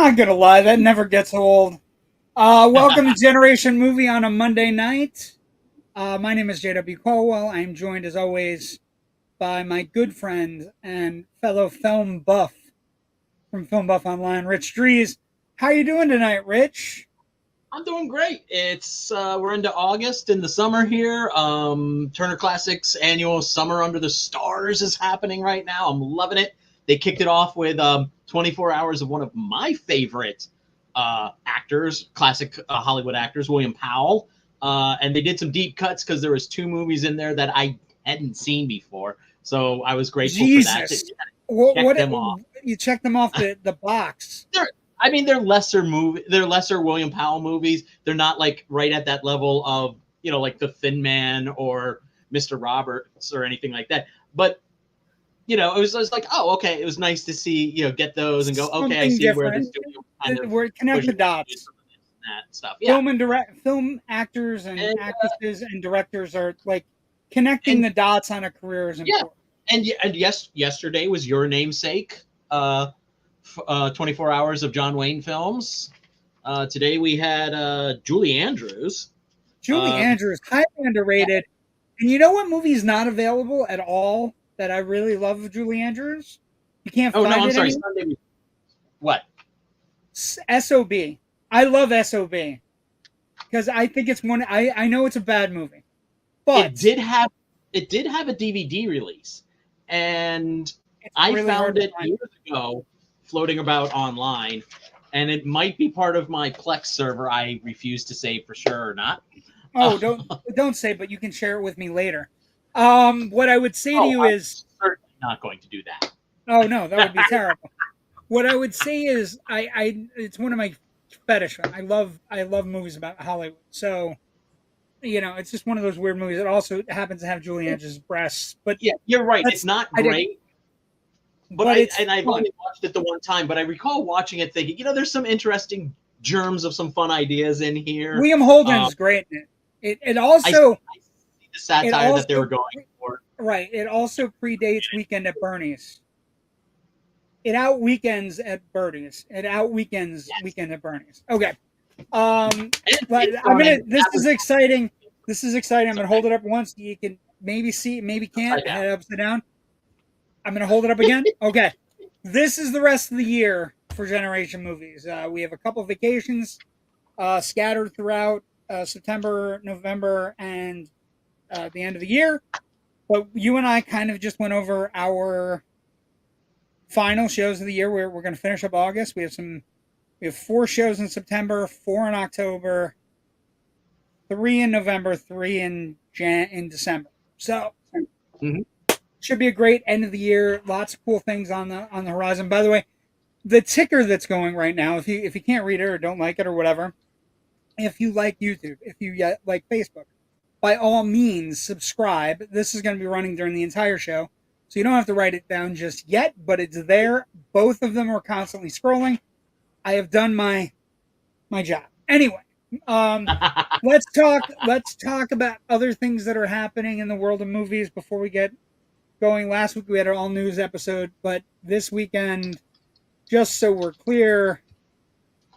Not gonna lie, that never gets old. Welcome to Generation Movie on a Monday night. My name is J.W. Colwell. I'm joined, as always, by my good friend and fellow film buff from Film Buff Online, Rich Drees. How you doing tonight, Rich? I'm doing great. It's we're into August in the summer here. Turner Classics annual Summer Under the Stars is happening right now. I'm loving it. They kicked it off with 24 hours of one of my favorite actors, classic Hollywood actors, William Powell. And they did some deep cuts because there was 2 movies in there that I hadn't seen before. So I was grateful for that. What you checked them off the box? They're lesser William Powell movies. They're not like right at that level of, like The Thin Man or Mr. Roberts or anything like that. But, it was like, oh, okay. It was nice to see, get those and go, okay, I see different. where this studio kind of we're connect the dots. That stuff. Yeah. Film actors and actresses and directors are like connecting the dots on a career is important. And yes, yesterday was your namesake. 24 hours of John Wayne films. Today we had Julie Andrews. Julie Andrews, highly underrated. And you know what movie is not available at all that I really love of Julie Andrews? You can't find it. Oh, no, I'm sorry. Sunday. What? S.O.B. I love S.O.B. because I think it's one. I know it's a bad movie, but it did have a DVD release, and I found it years ago floating about online, and it might be part of my Plex server. I refuse to say for sure or not. Oh, don't say, but you can share it with me later. What I would say to you is certainly not going to do that. Oh no, that would be terrible. What I would say is it's one of my fetish. I love movies about Hollywood. So, it's just one of those weird movies. It also happens to have Julie Andrews' breasts. But yeah, you're right. It's not great. But I've only watched it the one time, but I recall watching it thinking, there's some interesting germs of some fun ideas in here. William Holden's great in it. It also I see the satire that they were going for. Right. It also predates Weekend at Bernie's. It out weekends at Bernie's. It out weekends Weekend at Bernie's. Okay. This is exciting. This is exciting. I'm gonna hold it up once. You can maybe see, maybe can't. Head upside down. I'm gonna hold it up again. Okay. This is the rest of the year for Generation Movies. We have a couple vacations scattered throughout September, November, and the end of the year. But you and I kind of just went over our final shows of the year. We're going to finish up August. We have 4 shows in September, 4 in October, 3 in November, 3 in December. So should be a great end of the year. Lots of cool things on the horizon. By the way, the ticker that's going right now, if you can't read it or don't like it or whatever, if you like YouTube, if you like Facebook, by all means subscribe. This is going to be running during the entire show. So you don't have to write it down just yet, but it's there. Both of them are constantly scrolling. I have done my job. Anyway, let's talk about other things that are happening in the world of movies before we get going. Last week we had our all news episode, but this weekend, just so we're clear,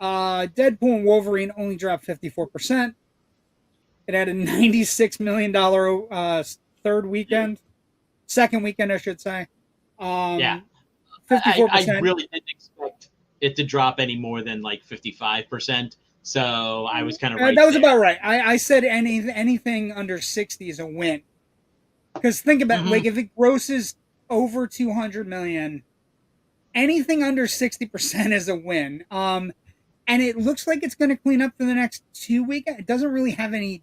Deadpool and Wolverine only dropped 54%. It had a $96 million second weekend, I should say. 54%. I really didn't expect it to drop any more than like 55%. So I was kind of right. That was about right. I said anything under 60 is a win. Because think about it, like if it grosses over 200 million, anything under 60% is a win. And it looks like it's going to clean up for the next 2 weekends. It doesn't really have any.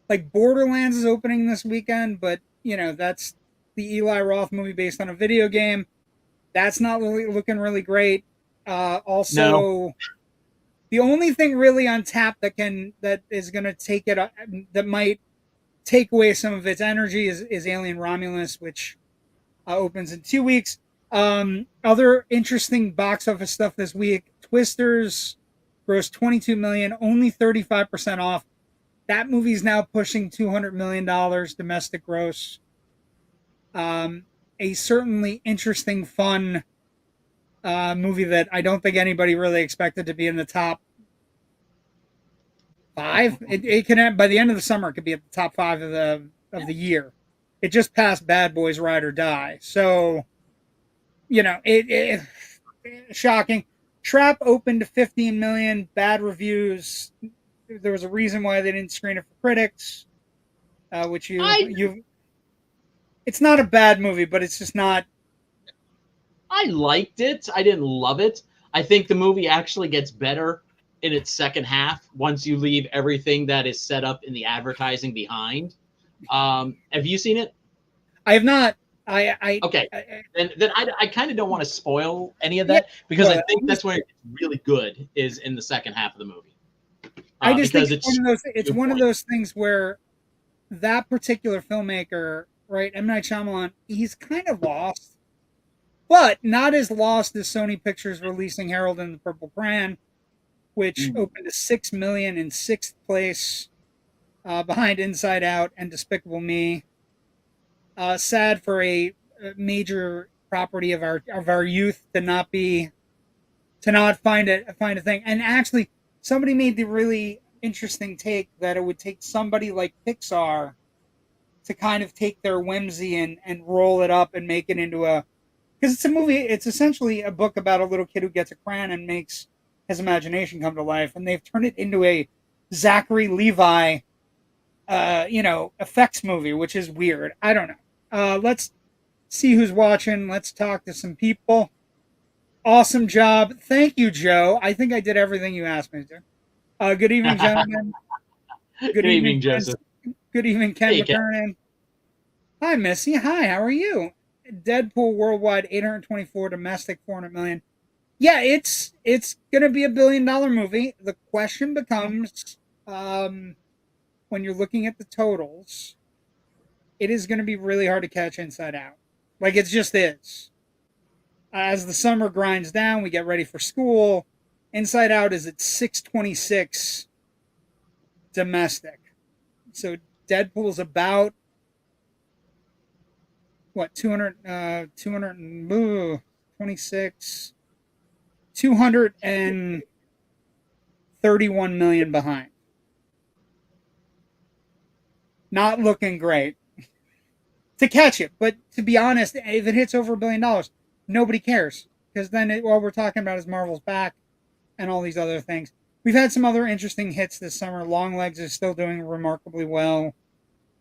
Like Borderlands is opening this weekend, but that's the Eli Roth movie based on a video game. That's not really looking really great. The only thing really on tap that is going to take it, that might take away some of its energy is Alien Romulus, which opens in 2 weeks. Other interesting box office stuff this week: Twisters grossed $22 million, only 35% off. That movie's now pushing $200 million domestic gross. A certainly interesting, fun movie that I don't think anybody really expected to be in the top 5. It can, by the end of the summer, it could be at the top 5 of the year. It just passed Bad Boys Ride or Die. So, it shocking. Trap opened to 15 million, bad reviews. There was a reason why they didn't screen it for critics, which it's not a bad movie, but it's just not. I liked it. I didn't love it. I think the movie actually gets better in its second half once you leave everything that is set up in the advertising behind. Have you seen it? I have not. Okay. Then I kind of don't want to spoil any of that because I think that's where it's really good is in the second half of the movie. I just think it's one of those things where that particular filmmaker, right, M. Night Shyamalan, he's kind of lost, but not as lost as Sony Pictures releasing Harold and the Purple Crayon, which opened to 6 million in 6th place, behind Inside Out and Despicable Me. Sad for a major property of our youth to not find a thing. And actually, somebody made the really interesting take that it would take somebody like Pixar to kind of take their whimsy and roll it up and make it into because it's a movie. It's essentially a book about a little kid who gets a crayon and makes his imagination come to life, and they've turned it into a Zachary Levi, effects movie, which is weird. I don't know. Let's see who's watching. Let's talk to some people. Awesome job. Thank you, Joe. I think I did everything you asked me to. Good evening, gentlemen. Good evening, Joseph. Good evening, Ken McKernan. Hi, Missy. Hi, how are you? Deadpool worldwide, 824, domestic, 400 million. Yeah, it's going to be $1 billion movie. The question becomes, when you're looking at the totals, it is going to be really hard to catch Inside Out. Like, it just is. As the summer grinds down, we get ready for school. Inside Out is at 626 domestic. So Deadpool's about, what, 226, 231 million behind. Not looking great to catch it. But to be honest, if it hits over $1 billion, nobody cares. Because then all we're talking about is Marvel's back and all these other things. We've had some other interesting hits this summer. Longlegs is still doing remarkably well.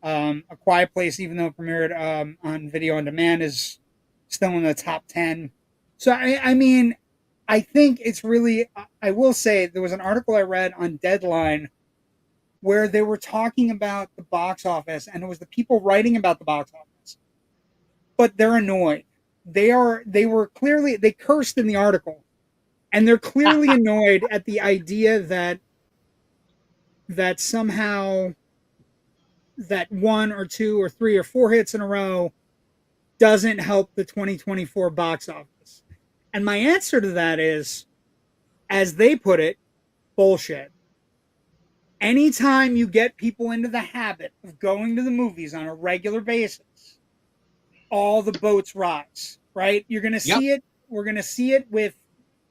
A Quiet Place, even though it premiered on video on demand, is still in the top 10. So, I mean, I think it's really, I will say, there was an article I read on Deadline where they were talking about the box office, and it was the people writing about the box office. But they're annoyed. They cursed in the article. And they're clearly annoyed at the idea that somehow that 1 or 2 or 3 or 4 hits in a row doesn't help the 2024 box office. And my answer to that is, as they put it, bullshit. Anytime you get people into the habit of going to the movies on a regular basis, all the boats rise, right? You're going to see it. We're going to see it with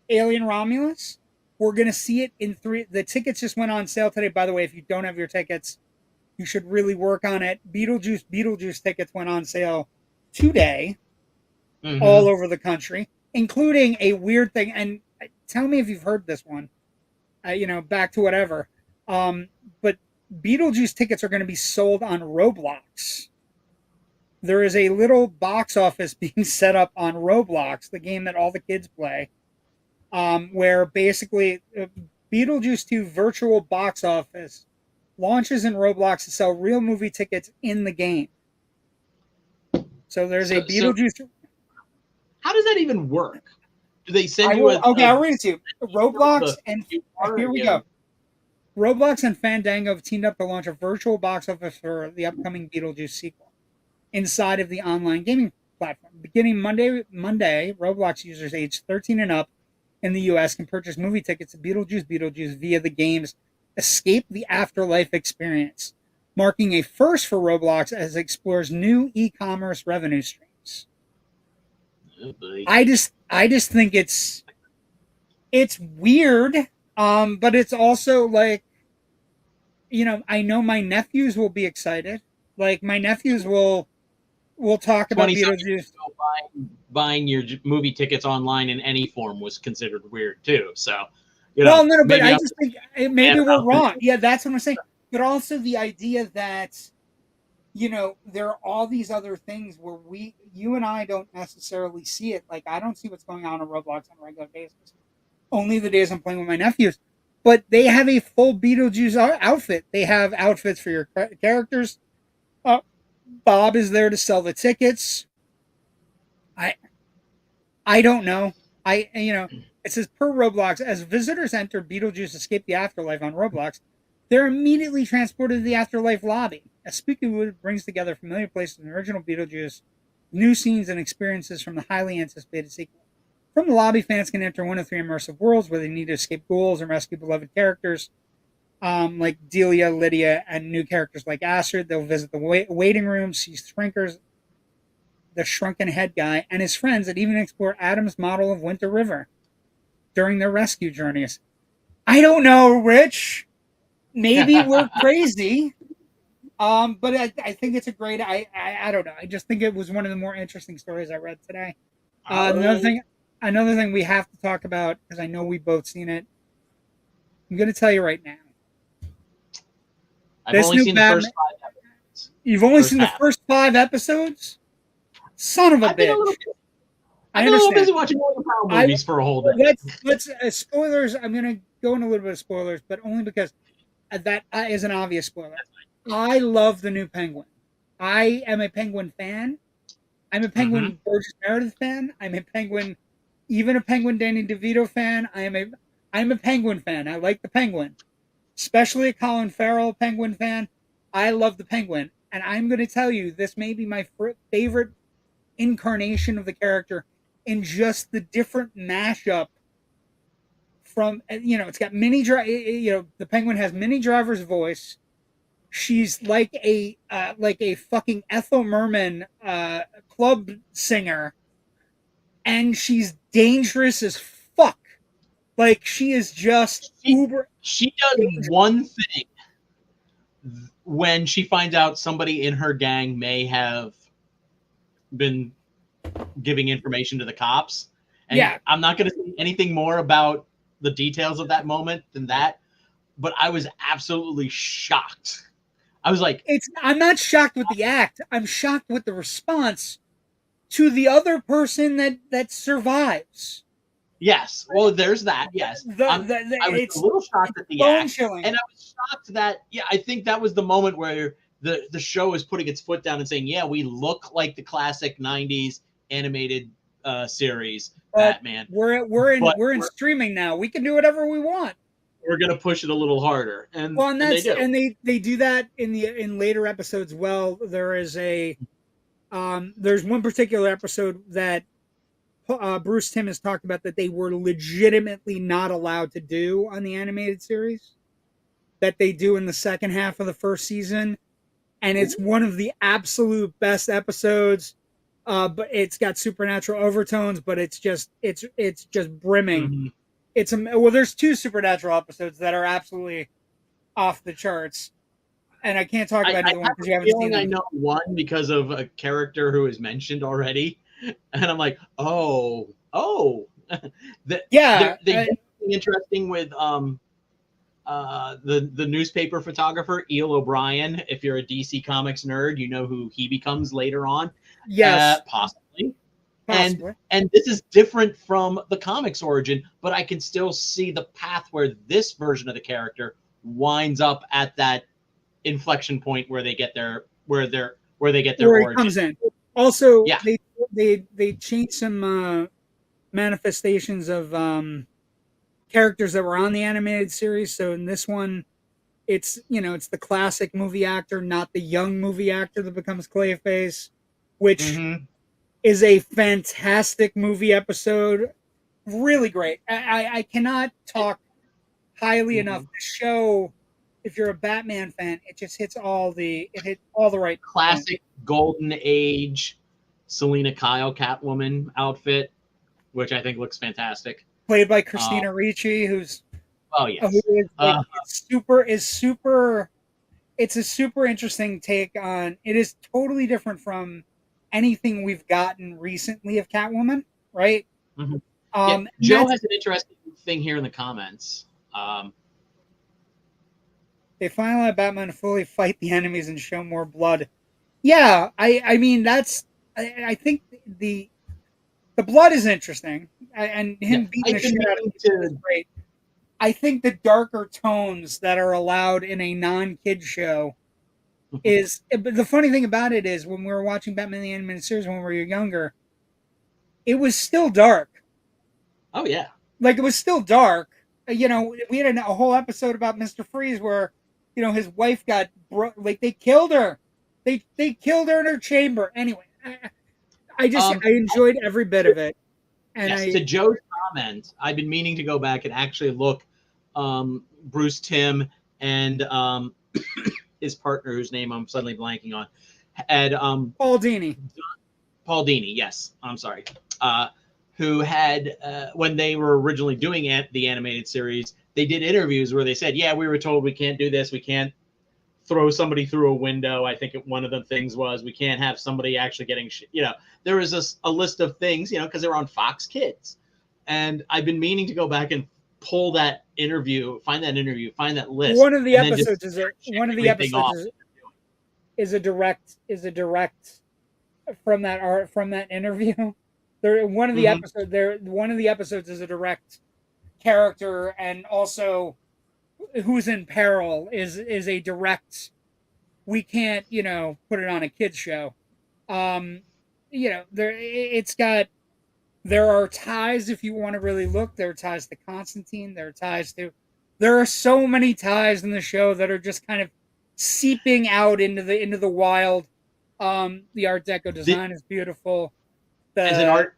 Alien Romulus. We're going to see it in 3. The tickets just went on sale today. By the way, if you don't have your tickets, you should really work on it. Beetlejuice tickets went on sale today, all over the country, including a weird thing. And tell me if you've heard this one, back to whatever. But Beetlejuice tickets are going to be sold on Roblox. There is a little box office being set up on Roblox, the game that all the kids play, where basically Beetlejuice 2 virtual box office launches in Roblox to sell real movie tickets in the game. So there's a Beetlejuice. How does that even work? Do they send I'll read it to you. Roblox and here we go. Roblox and Fandango have teamed up to launch a virtual box office for the upcoming Beetlejuice sequel inside of the online gaming platform. Beginning Monday, Roblox users aged 13 and up in the U.S. can purchase movie tickets to Beetlejuice via the game's Escape the Afterlife experience, marking a first for Roblox as it explores new e-commerce revenue streams. Oh, boy. I just think it's weird, but it's also like, I know my nephews will be excited. Like my nephews will talk about 20-something years Beetlejuice. ago, buying your movie tickets online in any form was considered weird too. So, Well, no, but maybe I I'm just think maybe we're wrong. Yeah, that's what I'm saying. But also the idea that there are all these other things where you and I don't necessarily see it. Like I don't see what's going on Roblox on a regular basis. Only the days I'm playing with my nephews. But they have a full Beetlejuice outfit. They have outfits for your characters. Uh, Bob is there to sell the tickets. I I don't know. It says per Roblox, as visitors enter Beetlejuice Escape the Afterlife on Roblox, they're immediately transported to the Afterlife lobby. A spooky wood brings together familiar places in the original Beetlejuice, new scenes and experiences from the highly anticipated sequel. From the lobby, fans can enter one of 3 immersive worlds where they need to escape ghouls and rescue beloved characters like Delia, Lydia, and new characters like Astrid. They'll visit the waiting room, see Shrinkers, the shrunken head guy, and his friends, and even explore Adam's model of Winter River during their rescue journeys. I don't know, Rich. Maybe we're crazy. But I think it's a great. I don't know. I just think it was one of the more interesting stories I read today. Another thing we have to talk about because I know we both seen it. I'm going to tell you right now. I've only seen the first 5 episodes. You've only seen the first 5 episodes? Son of a bitch. I've been a little busy watching all the Power movies for a whole day. Let's spoilers. I'm going to go in a little bit of spoilers, but only because that is an obvious spoiler. I love the new Penguin. I am a Penguin fan. I'm a Penguin Burgess Meredith fan. I'm a Penguin Danny DeVito fan. I'm a Penguin fan. I like the Penguin, especially a Colin Farrell Penguin fan. I love the Penguin, and I'm going to tell you this may be my favorite incarnation of the character in just the different mashup. From it's got the Penguin has Minnie Driver's voice. She's like a fucking Ethel Merman club singer, and she's dangerous as fuck. Like she is just uber. She does one thing when she finds out somebody in her gang may have been giving information to the cops. And yeah, I'm not going to say anything more about the details of that moment than that, but I was absolutely shocked. I was like, I'm not shocked with the act. I'm shocked with the response to the other person that survives. Yes. Well, there's that. Yes. I was a little shocked at the act. Chilling. And I was shocked that, I think that was the moment where the show is putting its foot down and saying, yeah, we look like the classic 90s animated series Batman. We're in streaming now. We can do whatever we want. We're gonna push it a little harder, and they do that in later episodes. Well, there is there's one particular episode that Bruce Timm has talked about that they were legitimately not allowed to do on the animated series that they do in the second half of the first season, and it's one of the absolute best episodes. But it's got supernatural overtones, but it's just brimming. Mm-hmm. There's 2 supernatural episodes that are absolutely off the charts, and I can't talk about either one because you haven't seen them. I know one because of a character who is mentioned already, and I'm like, oh, they interesting with the newspaper photographer Eel O'Brien. If you're a DC Comics nerd, you know who he becomes later on. Yes, possibly. And this is different from the comics origin, but I can still see the path where this version of the character winds up at that inflection point where they get their origin. It comes in. Also, they changed some manifestations of characters that were on the animated series. So in this one, it's the classic movie actor, not the young movie actor that becomes Clayface, which is a fantastic movie episode. Really great. I cannot talk highly enough. The show, if you're a Batman fan, it just hits all the right classic golden age Selena Kyle Catwoman outfit, which I think looks fantastic. Played by Christina Ricci, who's yes, who is like, super. It's a super interesting take on. It is totally different from anything we've gotten recently of Catwoman, right? Mm-hmm. Joe has an interesting thing here in the comments. They finally let Batman fully fight the enemies and show more blood. Yeah, I mean that's. I think the blood is interesting, and him beating the shit out of people is great. I think the darker tones that are allowed in a non-kid show is. But the funny thing about it is, when we were watching Batman the Animated Series when we were younger, it was still dark. Oh yeah, like it was still dark. You know, we had a whole episode about Mr. Freeze where, you know, his wife got like they killed her. They killed her in her chamber. Anyway, I enjoyed every bit of it. And to Joe's comment, I've been meaning to go back and actually look Bruce Timm and his partner, whose name I'm suddenly blanking on, had Paul Dini. Paul Dini, yes. I'm sorry. Who had, when they were originally doing the animated series, they did interviews where they said, yeah, we were told we can't do this. We can't throw somebody through a window. I think one of the things was we can't have somebody actually getting, you know, there was a list of things, you know, because they were on Fox Kids. And I've been meaning to go back and pull that interview, find that list. One of the episodes is a direct from that interview. One of the episodes is a direct character, and also who's in peril is a direct. We can't, you know, put it on a kids show. You know, there are ties, if you want to really look. There are ties to Constantine. There are so many ties in the show that are just kind of seeping out into the wild. The Art Deco design is beautiful. As a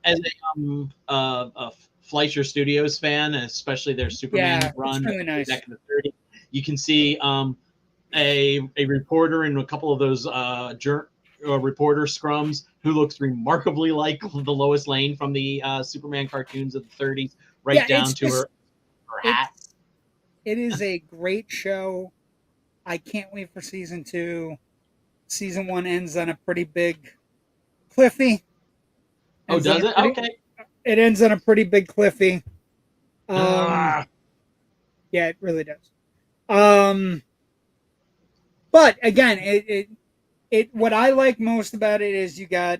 Fleischer Studios fan, especially their Superman run, really nice. Back in the 30s, you can see a reporter in a couple of those reporter scrums who looks remarkably like the Lois Lane from the Superman cartoons of the 30s, down to her hat. It is a great show. I can't wait for season 2. Season 1 ends on a pretty big cliffy. Oh, does it? Okay. It ends on a pretty big cliffy. Yeah, it really does. But again, it what I like most about it is you got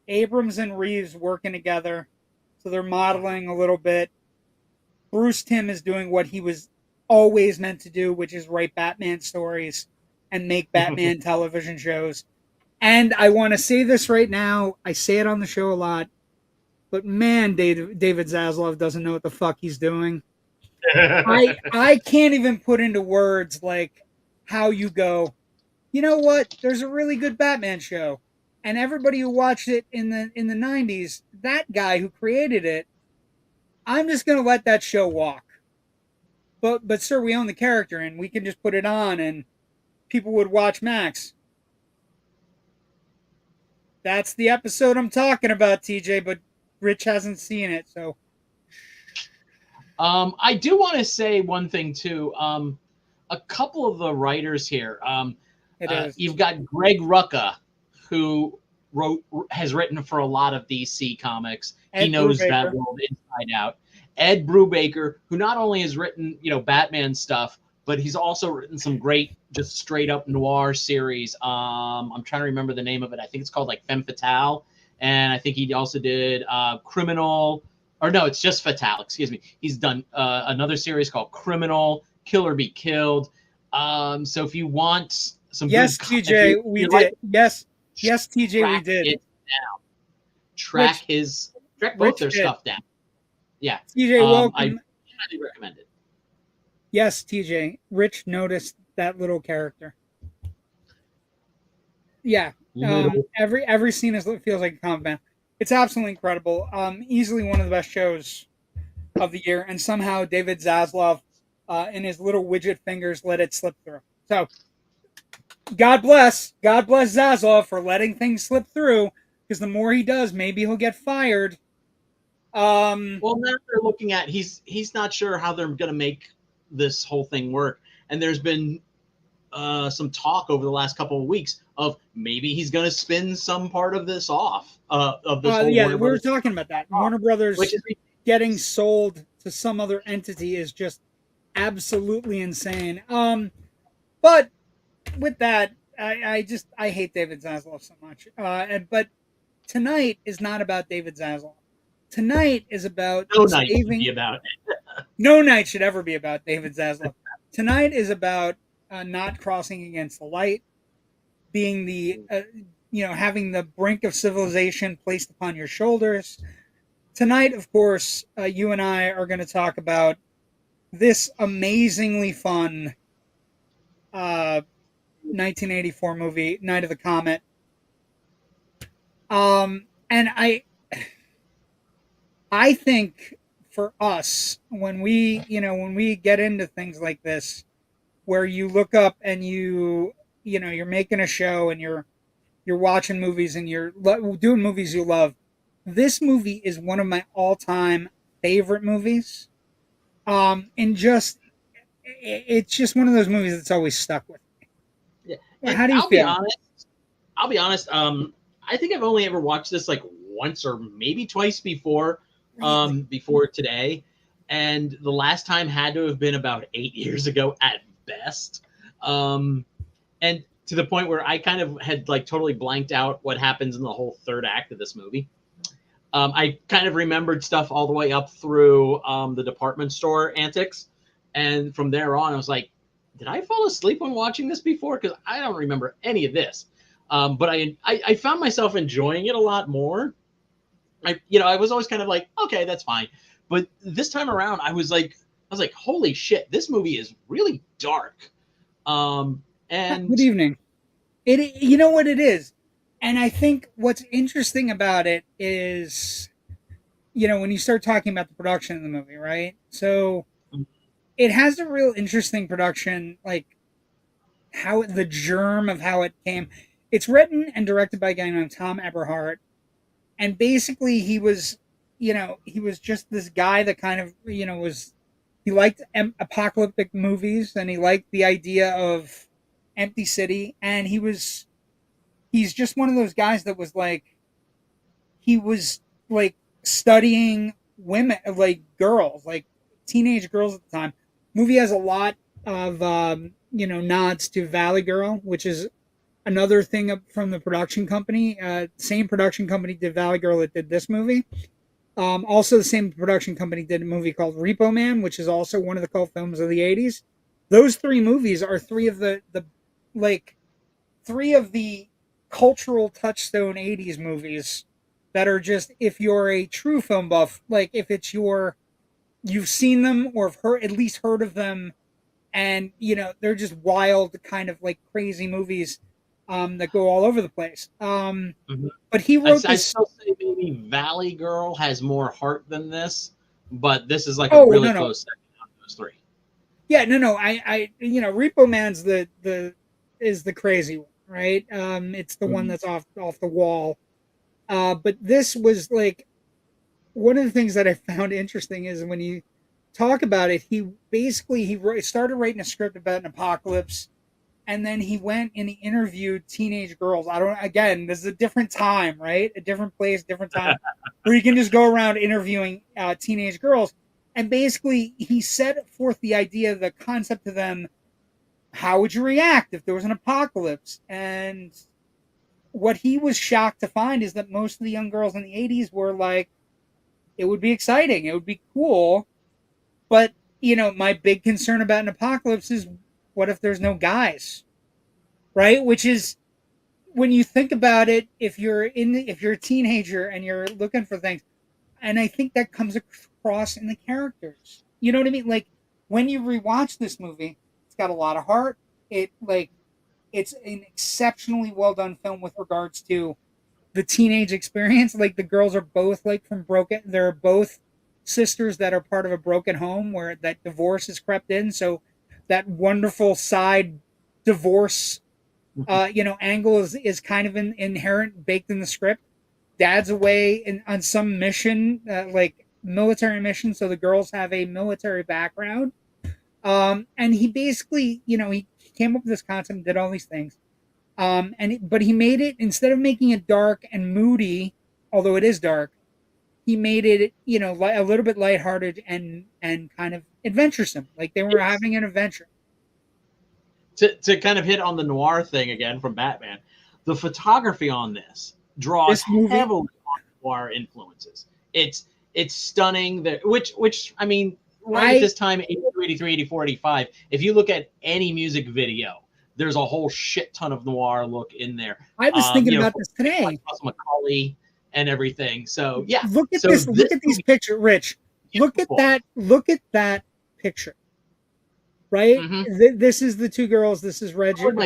Abrams and Reeves working together, so they're modeling a little bit. Bruce Timm is doing what he was always meant to do, which is write Batman stories and make Batman television shows. And I want to say this right now. I say it on the show a lot, but man, David Zaslav doesn't know what the fuck he's doing. I can't even put into words like how you go, you know what? There's a really good Batman show, and everybody who watched it in the 90s, that guy who created it, I'm just gonna let that show walk. But sir, we own the character, and we can just put it on, and people would watch Max. That's the episode I'm talking about, TJ, but Rich hasn't seen it, so. I do want to say one thing, too. A couple of the writers here. You've got Greg Rucka, who has written for a lot of DC comics. He knows that world inside out. Ed Brubaker, who not only has written, you know, Batman stuff, but he's also written some great, just straight up noir series. I'm trying to remember the name of it. I think it's called like Femme Fatale. And I think he also did Criminal, or no, it's just Fatale, excuse me. He's done another series called Criminal, Kill or Be Killed. So if you want some yes, TJ, we did. Yes, TJ, we did. Track both their stuff down. Yeah. TJ, welcome. I highly recommend it. Yes, TJ. Rich noticed that little character. Yeah. Every scene feels like a comic book. It's absolutely incredible. Easily one of the best shows of the year, and somehow David Zaslav, in his little widget fingers, let it slip through. So, God bless Zaslav for letting things slip through. because the more he does, maybe he'll get fired. Well, now they're looking at he's not sure how they're going to make this whole thing work, and there's been some talk over the last couple of weeks of maybe he's going to spin some part of this off of this whole. Yeah, we were talking about that. Warner Brothers, which is getting sold to some other entity is just absolutely insane. But with that, I hate David Zaslav so much. But tonight is not about David Zaslav. Tonight is about no night should be about it. No night should ever be about David Zaslav. Tonight is about not crossing against the light, being the having the brink of civilization placed upon your shoulders. Tonight, of course, you and I are going to talk about this amazingly fun 1984 movie, Night of the Comet. And I think for us, when we get into things like this, where you look up and you're making a show and you're watching movies and you're doing movies you love, this movie is one of my all-time favorite movies. And it's just one of those movies that's always stuck with me. Yeah. How do you feel? I'll be honest. I think I've only ever watched this like once or maybe twice before, before today. And the last time had to have been about 8 years ago at best. And to the point where I kind of had like totally blanked out what happens in the whole third act of this movie. I kind of remembered stuff all the way up through the department store antics. And from there on, I was like, did I fall asleep when watching this before? Because I don't remember any of this. But I found myself enjoying it a lot more. I was always kind of like, okay, that's fine. But this time around, I was like, holy shit, this movie is really dark. And good evening. You know what it is? And I think what's interesting about it is, when you start talking about the production of the movie, right? So it has a real interesting production, like how the germ of how it came. It's written and directed by a guy named Tom Eberhardt. And basically he was just this guy that kind of, he liked apocalyptic movies and he liked the idea of Empty City. And he's just one of those guys that was like, he was like studying women, like girls, like teenage girls at the time. Movie has a lot of, nods to Valley Girl, which is another thing from the production company. Same production company did Valley Girl that did this movie. Also, the same production company did a movie called Repo Man, which is also one of the cult films of the 80s. Those three movies are three of the cultural touchstone 80s movies that are just, if you're a true film buff, like if it's you've seen them or have at least heard of them, and they're just wild, kind of like crazy movies that go all over the place. But he wrote I still say maybe Valley Girl has more heart than this, but this is like a really close second out of those three. Yeah, no, I Repo Man's is the crazy one, right? It's the one that's off the wall. But this was like, one of the things that I found interesting is when you talk about it, he started writing a script about an apocalypse, and then he went and he interviewed teenage girls. This is a different time, right? A different place, different time, where you can just go around interviewing teenage girls. And basically, he set forth the idea, the concept to them. How would you react if there was an apocalypse? And what he was shocked to find is that most of the young girls in the 80s were like, it would be exciting, it would be cool. But, my big concern about an apocalypse is, what if there's no guys? Right? Which is, when you think about it, if you're a teenager and you're looking for things, and I think that comes across in the characters. You know what I mean? Like, when you rewatch this movie, it's got a lot of heart. It's an exceptionally well done film with regards to the teenage experience. Like, the girls are both they're both sisters that are part of a broken home where that divorce has crept in. So that wonderful side divorce, angle is kind of inherent, baked in the script. dad's away on some mission, like military mission, so the girls have a military background. And he basically, he came up with this concept, did all these things. But he made it, instead of making it dark and moody, although it is dark, he made it, a little bit lighthearted and kind of adventuresome, like they were having an adventure. To kind of hit on the noir thing again from Batman, the photography on this draws heavily on noir influences. It's stunning. Which I mean, right at this time, 82, 83, 84, 85, if you look at any music video, there's a whole shit ton of noir look in there. I was thinking about this today. Macaulay and everything. So yeah, look at this. Look at these pictures, Rich. Beautiful. Look at that picture. Right. Mm-hmm. This is the two girls. This is Reggie and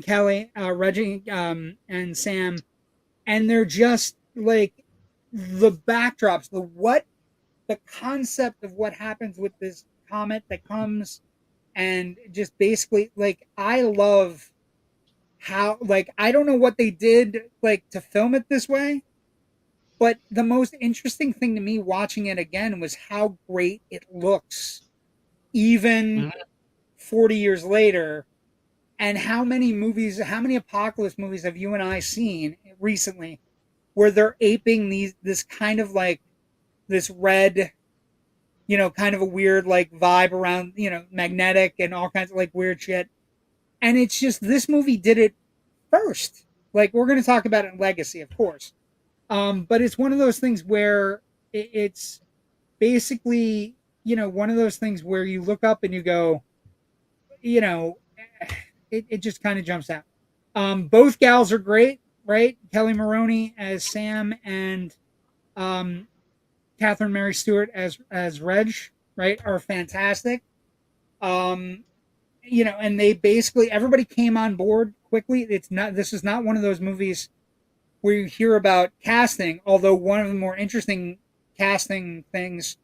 Kelli, Reggie and Sam, and they're just like the backdrops, the concept of what happens with this comet that comes, and just basically like I love how, like, I don't know what they did like to film it this way, but the most interesting thing to me watching it again was how great it looks even 40 years later. And how many apocalypse movies have you and I seen recently where they're aping this kind of like this red, kind of a weird like vibe around, magnetic and all kinds of like weird shit. And it's just, this movie did it first. Like, we're going to talk about it in Legacy, of course. But it's one of those things where it's basically, one of those things where you look up and you go, it just kind of jumps out. Both gals are great, right? Kelli Maroney as Sam and Catherine Mary Stewart as Reg, right, are fantastic. And they basically, everybody came on board quickly. This is not one of those movies where you hear about casting, although one of the more interesting casting things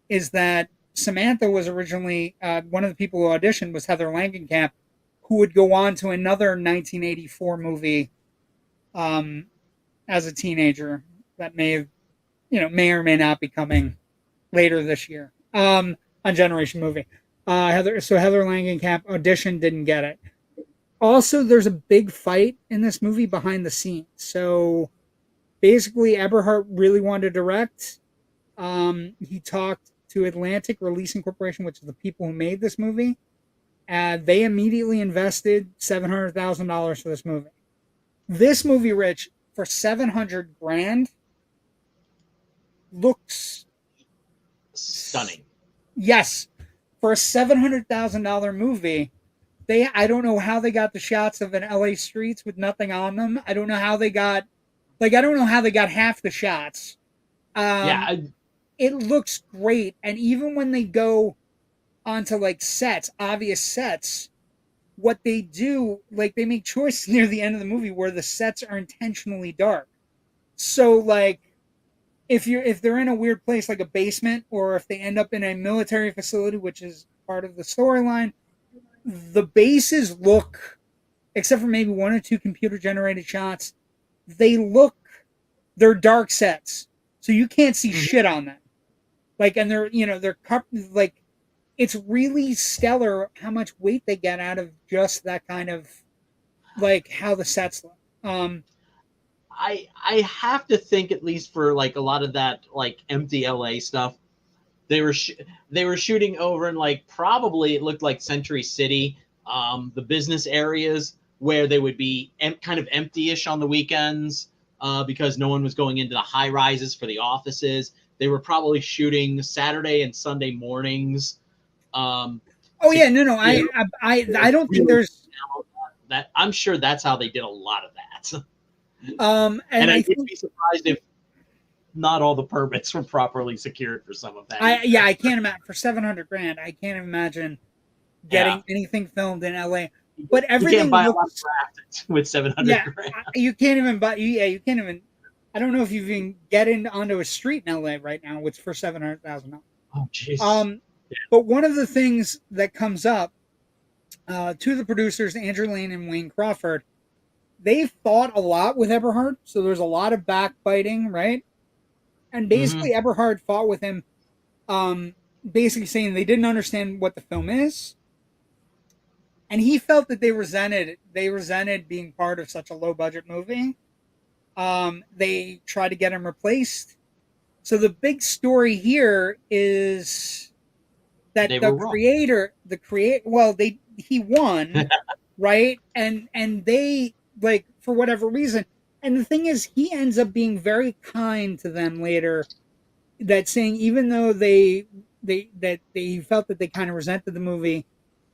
is that Samantha was originally, one of the people who auditioned was Heather Langenkamp, who would go on to another 1984 movie as a teenager that may or may not be coming later this year on Generation Movie. Heather Langenkamp auditioned, didn't get it. Also, there's a big fight in this movie behind the scenes. So basically, Eberhardt really wanted to direct. He talked to Atlantic Releasing Corporation, which is the people who made this movie. They immediately invested $700,000 for this movie. This movie, Rich, for $700,000 looks stunning. Yes, for a $700,000 movie, I don't know how they got the shots of an LA streets with nothing on them. I don't know how they got half the shots. It looks great, and even when they go onto like obvious sets, what they do, like, they make choices near the end of the movie where the sets are intentionally dark. So like, if they're in a weird place like a basement, or if they end up in a military facility, which is part of the storyline, the bases look, except for maybe one or two computer generated shots, they're dark sets, so you can't see shit on them. Like, and they're like, it's really stellar how much weight they get out of just that kind of, like, how the sets look. I have to think, at least for like a lot of that like empty LA stuff, they were shooting over in, like, probably it looked like Century City, the business areas where they would be kind of empty-ish on the weekends because no one was going into the high rises for the offices. They were probably shooting Saturday and Sunday mornings. I don't think there's that. I'm sure that's how they did a lot of that. And I would be surprised if not all the permits were properly secured for some of that. I can't imagine for $700,000. I can't imagine getting anything filmed in LA. But everything, you can't buy a lot of traffic with $700,000. You can't even buy. You can't even. I don't know if you can get onto a street in LA right now, which for $700,000. Oh, jeez. But one of the things that comes up to the producers, Andrew Lane and Wayne Crawford, they fought a lot with Eberhard, so there's a lot of backbiting, right? And basically, Eberhard fought with him, basically saying they didn't understand what the film is, and he felt that they resented being part of such a low budget movie. They tried to get him replaced. So the big story here is that They were wrong. he won, right? And they, like, for whatever reason. And the thing is, he ends up being very kind to them later, that saying even though he felt that they kind of resented the movie,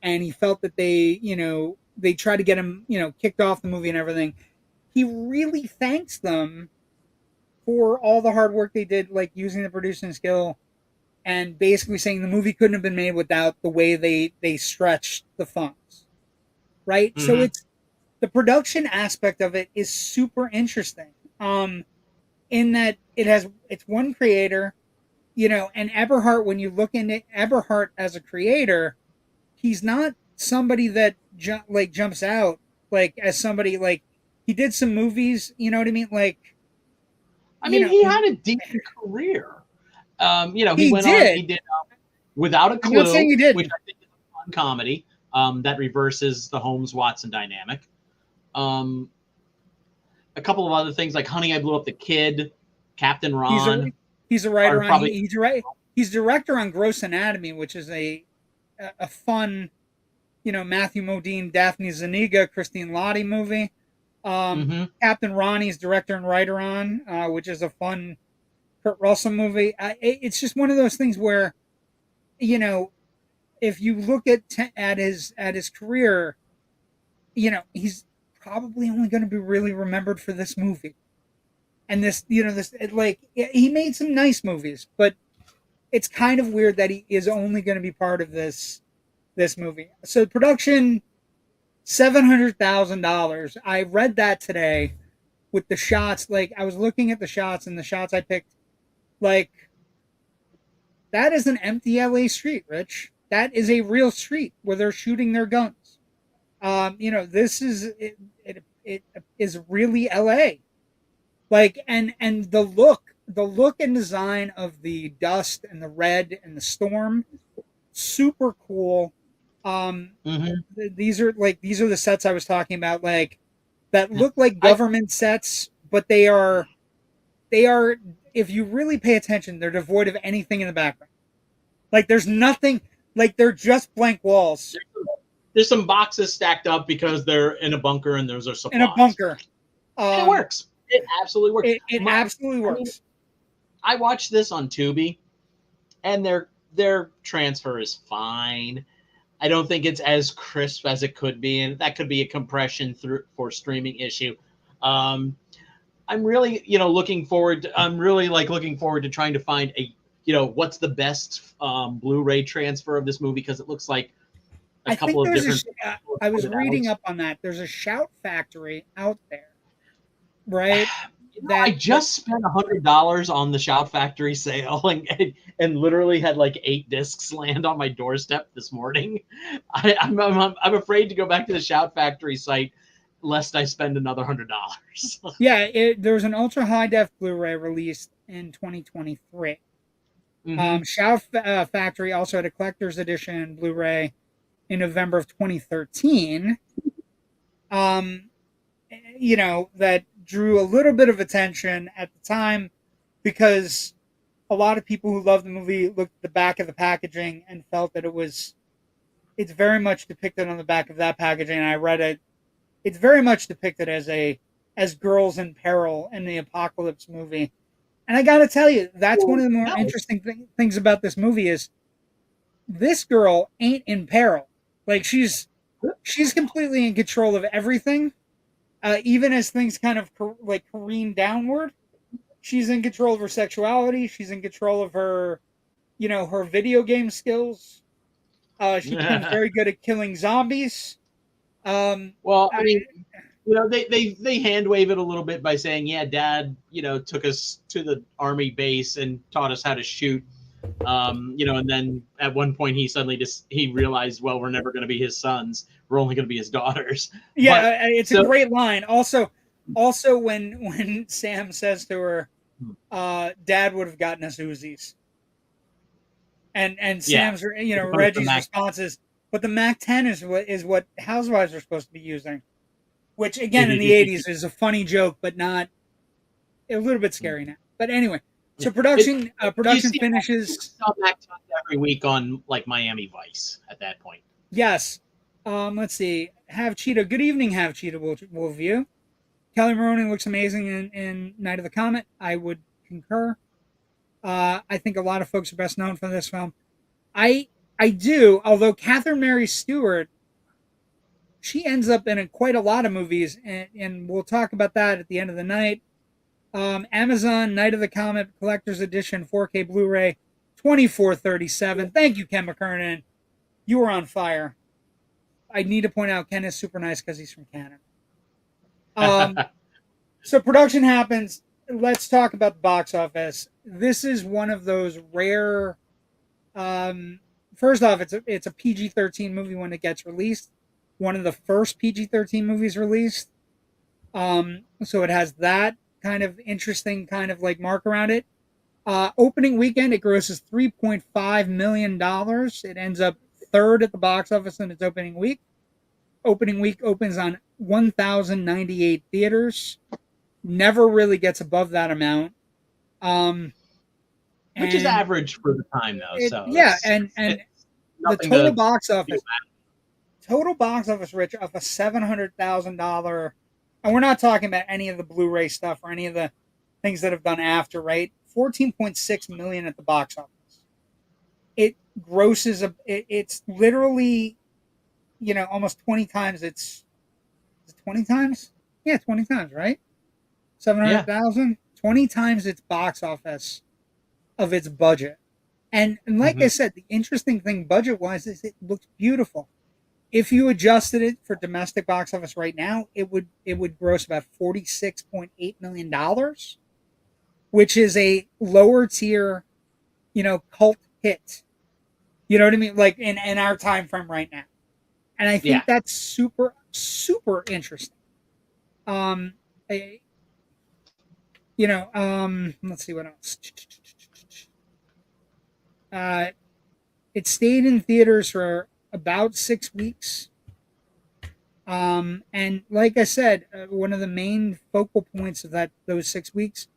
and he felt that they tried to get him, kicked off the movie and everything, he really thanks them for all the hard work they did, like using the producing skill, and basically saying the movie couldn't have been made without the way they stretched the funds, right? So it's the production aspect of it is super interesting, in that it's one creator, and Eberhard, when you look into Eberhard as a creator, he's not somebody that jumps out like as somebody, like, he did some movies, you know what I mean, like, he had a decent career. He went on. He did Without a Clue, I'm not saying he didn't. which I think is a fun comedy that reverses the Holmes-Watson dynamic. A couple of other things like Honey, I Blew Up the Kid, Captain Ron. He's a writer on. He's director on Gross Anatomy, which is a fun, Matthew Modine, Daphne Zuniga, Christine Lottie movie. Captain Ronnie's director and writer on, which is a fun Kurt Russell movie. It's just one of those things where, if you look at his career, he's probably only going to be really remembered for this movie. And he made some nice movies, but it's kind of weird that he is only going to be part of this movie. So production, $700,000. I read that today with the shots. Like, I was looking at the shots, and the shots I picked, like, that is an empty LA street, Rich. That is a real street where they're shooting their guns. This is it is really LA. Like, and the look and design of the dust and the red and the storm, super cool. These are the sets I was talking about, like, that look like government sets, but they are, if you really pay attention, they're devoid of anything in the background. Like, there's nothing, like, they're just blank walls. There's some boxes stacked up because they're in a bunker and those are supplies. In a bunker. It works. It absolutely works. It absolutely works. I watched this on Tubi, and their transfer is fine. I don't think it's as crisp as it could be, and that could be a compression for streaming issue. I'm really, looking forward to trying to find what's the best Blu-ray transfer of this movie, because it looks like a couple of different. I was reading up on that. There's a Shout Factory out there, right? I just spent $100 on the Shout Factory sale, and literally had like 8 discs land on my doorstep this morning. I'm afraid to go back to the Shout Factory site lest I spend another $100. Yeah, there's an ultra high def Blu-ray released in 2023. Shout Factory also had a collector's edition Blu-ray in November of 2013. That drew a little bit of attention at the time, because a lot of people who loved the movie looked at the back of the packaging and felt that it's very much depicted on the back of that packaging. And I read it. It's very much depicted as girls in peril in the Apocalypse movie. And I got to tell you, that's one of the more interesting things about this movie is this girl ain't in peril. Like, she's completely in control of everything. Even as things kind of careen downward, she's in control of her sexuality. She's in control of her, her video game skills. She becomes very good at killing zombies. They hand wave it a little bit by saying, yeah, Dad, took us to the army base and taught us how to shoot. And then at one point he suddenly he realized, well, we're never going to be his sons. We're only going to be his daughters. Yeah, it's a great line. Also when Sam says to her, Dad would have gotten us Uzis. And Sam's, Reggie's response is, but the MAC-10 is what housewives are supposed to be using. Which, again, in the 80s is a funny joke, but not a little bit scary now. But anyway, so production finishes every week on like Miami Vice at that point. Yes. Let's see. Have Cheetah. Good evening, Have Cheetah. Will view. Kelli Maroney looks amazing in Night of the Comet. I would concur. I think a lot of folks are best known for this film. I do, although Catherine Mary Stewart, she ends up in quite a lot of movies, and we'll talk about that at the end of the night. Amazon Night of the Comet Collector's Edition 4K Blu-ray, $24.37. Thank you, Ken McKernan. You were on fire. I need to point out Ken is super nice because he's from Canada. So production happens. Let's talk about the box office. This is one of those rare. First off, it's a PG-13 movie when it gets released. One of the first PG-13 movies released. So it has that kind of interesting kind of like mark around it. Opening weekend, it grosses $3.5 million. It ends up third at the box office in its opening week. Opening week opens on 1,098 theaters. Never really gets above that amount. Which is average for the time, though. And the total box office. Total box office, Rich, of a $700,000, and we're not talking about any of the Blu-ray stuff or any of the things that have done after, right? $14.6 million at the box office. It grosses it's literally, almost 20 times. Is it 20 times? Yeah, 20 times, right? 700,000, yeah. 20 times its box office of its budget, and like I said, the interesting thing budget-wise is it looks beautiful. If you adjusted it for domestic box office right now, it would gross about $46.8 million, which is a lower tier, cult hit. You know what I mean? Like in our time frame right now. And I think that's super, super interesting. Let's see what else. It stayed in theaters for about 6 weeks. And like I said, one of the main focal points of those 6 weeks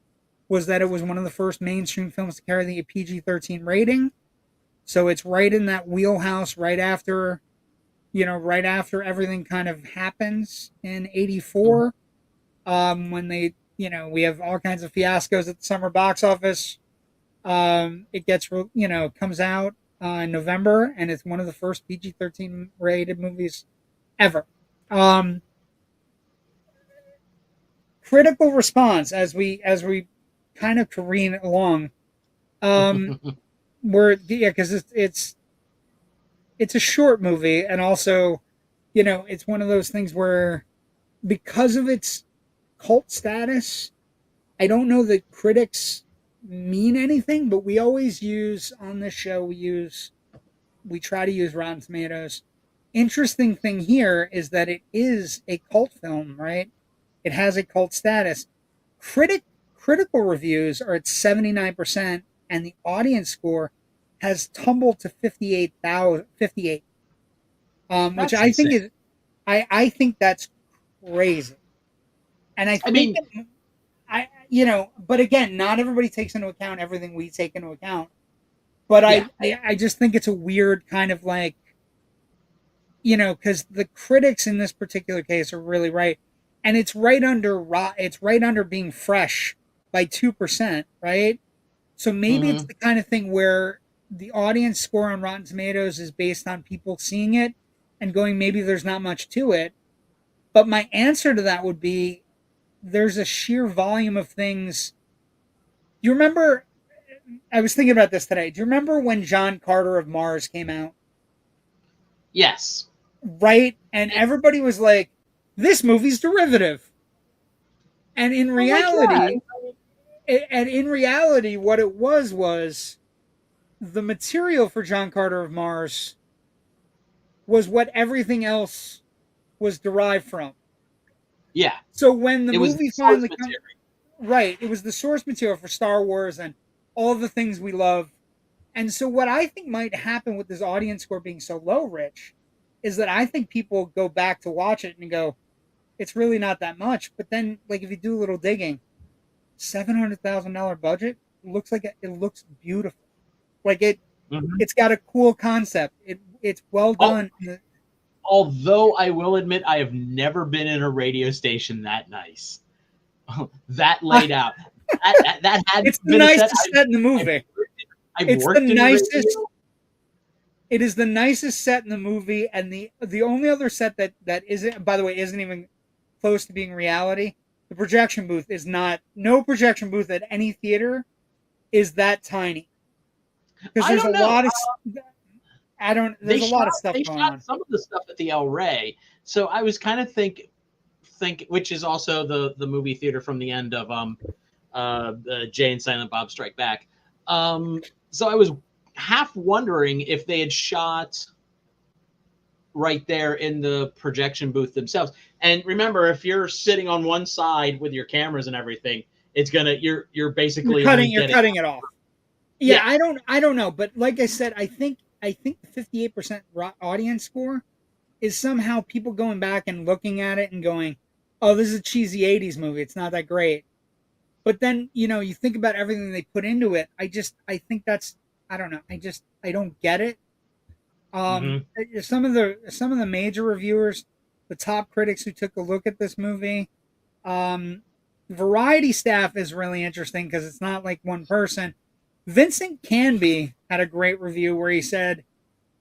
was that it was one of the first mainstream films to carry the PG-13 rating. So it's right in that wheelhouse right after everything kind of happens in 84. When they, we have all kinds of fiascos at the summer box office. It gets, comes out in November, and it's one of the first PG-13 rated movies ever. Critical response as we kind of careen along. Because it's a short movie, and also, it's one of those things where, because of its cult status, I don't know that critics mean anything, but we always use on this show, we try to use Rotten Tomatoes. Interesting thing here is that it is a cult film, right? It has a cult status. Critical reviews are at 79%, and the audience score has tumbled to 58, which I think is, I think that's crazy. And I think but again, not everybody takes into account everything we take into account. But I just think it's a weird kind of like, because the critics in this particular case are really right, and it's right under being fresh by 2%, right? So maybe it's the kind of thing where the audience score on Rotten Tomatoes is based on people seeing it and going, maybe there's not much to it. But my answer to that would be, there's a sheer volume of things. You remember, I was thinking about this today. Do you remember when John Carter of Mars came out? Yes. Right? And everybody was like, this movie's derivative. And in reality, what it was the material for John Carter of Mars was what everything else was derived from. Yeah. So when the It was movie the source finally comes, right, it was the source material for Star Wars and all the things we love. And so what I think might happen with this audience score being so low, Rich, is that I think people go back to watch it and go, it's really not that much. But then, like, if you do a little digging, $700,000 budget, looks like it looks beautiful. Like it's got a cool concept. It's well done. Although I will admit, I have never been in a radio station that nice, that laid out. That had it's the nicest set in the movie. I've worked in nicest. Radio. It is the nicest set in the movie, and the only other set that isn't, by the way, isn't even close to being reality. The projection booth is not. No projection booth at any theater is that tiny. Because there's a lot of. There's a lot of stuff going on. Some of the stuff at the El Rey, so I was kind of think, which is also the movie theater from the end of Jay and Silent Bob Strike Back. So I was half wondering if they had shot right there in the projection booth themselves. And remember, if you're sitting on one side with your cameras and everything, it's gonna you're basically you're cutting it off. Yeah, I don't know, but like I said, I think the 58% audience score is somehow people going back and looking at it and going, "Oh, this is a cheesy '80s movie. It's not that great." But then, you think about everything they put into it. I think that's, I don't know. I don't get it. Some of the major reviewers, the top critics who took a look at this movie, Variety staff is really interesting because it's not like one person. Vincent Canby had a great review where he said,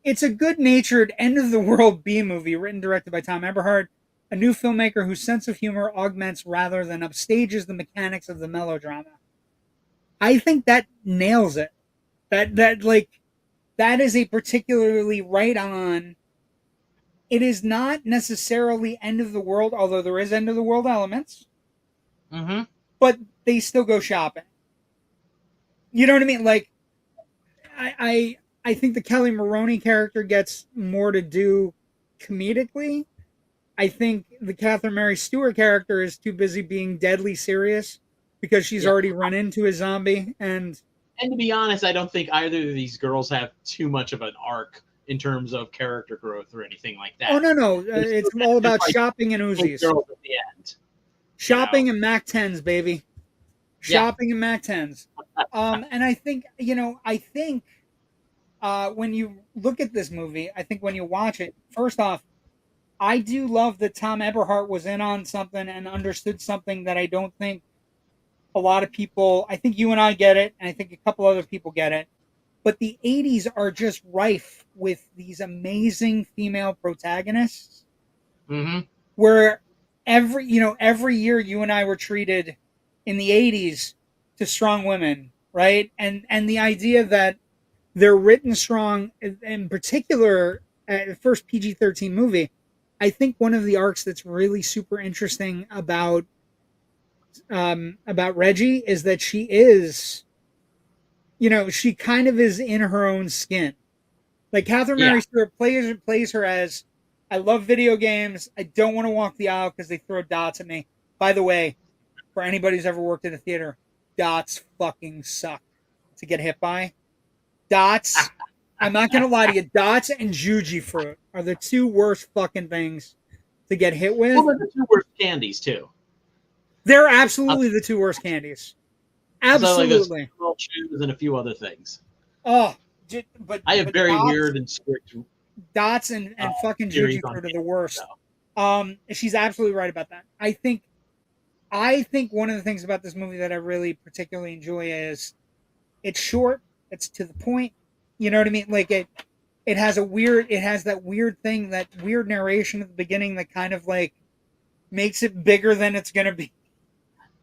"It's a good-natured end-of-the-world B-movie written directed by Tom Eberhard, a new filmmaker whose sense of humor augments rather than upstages the mechanics of the melodrama." I think that nails it. That is a particularly right on. It is not necessarily end of the world, although there is end of the world elements. But they still go shopping. You know what I mean? Like, I think the Kelli Maroney character gets more to do comedically. I think the Catherine Mary Stewart character is too busy being deadly serious because she's already run into a zombie. And to be honest, I don't think either of these girls have too much of an arc in terms of character growth or anything like that. Oh, no. It's all about shopping and Uzis. Girls at the end. Shopping and Mac 10s, baby. Shopping and Mac 10s. And I think, when you look at this movie, I think when you watch it, first off, I do love that Tom Eberhard was in on something and understood something that I don't think a lot of people, I think you and I get it, and I think a couple other people get it, but the 80s are just rife with these amazing female protagonists where every year you and I were treated in the 80s to strong women, right? And the idea that they're written strong, in particular, the first PG-13 movie, I think one of the arcs that's really super interesting about Reggie is that she is, she kind of is in her own skin. Like Catherine Mary Stewart plays her as, I love video games. I don't want to walk the aisle because they throw dots at me. By the way, for anybody who's ever worked in a theater, dots fucking suck to get hit by. Dots. I'm not going to lie to you. Dots and Juji fruit are the two worst fucking things to get hit with. Well, they're the two worst candies, too. They're absolutely the two worst candies. Absolutely. Like shoes and a few other things. Oh, but I have very dots, weird and strict. Dots and fucking Juji fruit are the worst. She's absolutely right about that. I think one of the things about this movie that I really particularly enjoy is it's short, it's to the point. You know what I mean? Like it has that weird thing, that weird narration at the beginning that kind of like makes it bigger than it's gonna be.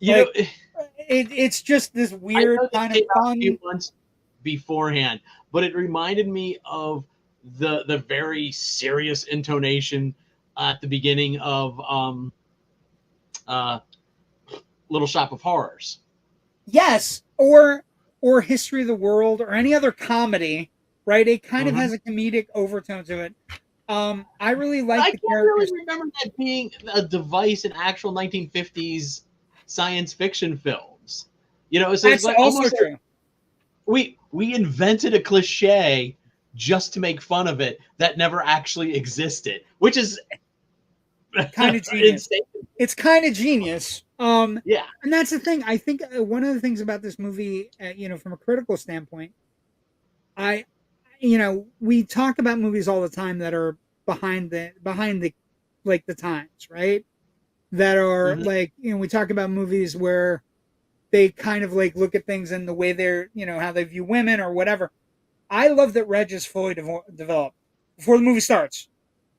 It's just this weird kind of fun. A few months beforehand, but it reminded me of the very serious intonation at the beginning of Little Shop of Horrors. Yes, or or History of the World or any other comedy, right? It kind of has a comedic overtone to it. I really like the can't characters. really remember that being a device in actual 1950s science fiction films. You know, so That's it's like also almost true. Like we invented a cliche just to make fun of it that never actually existed, which is Kind of genius. insane. It's kind of genius. Yeah. And that's the thing. I think one of the things about this movie, from a critical standpoint, we talk about movies all the time that are behind the like the times, right? That are like, we talk about movies where they kind of like look at things in the way they're, how they view women or whatever. I love that Reg is fully developed before the movie starts.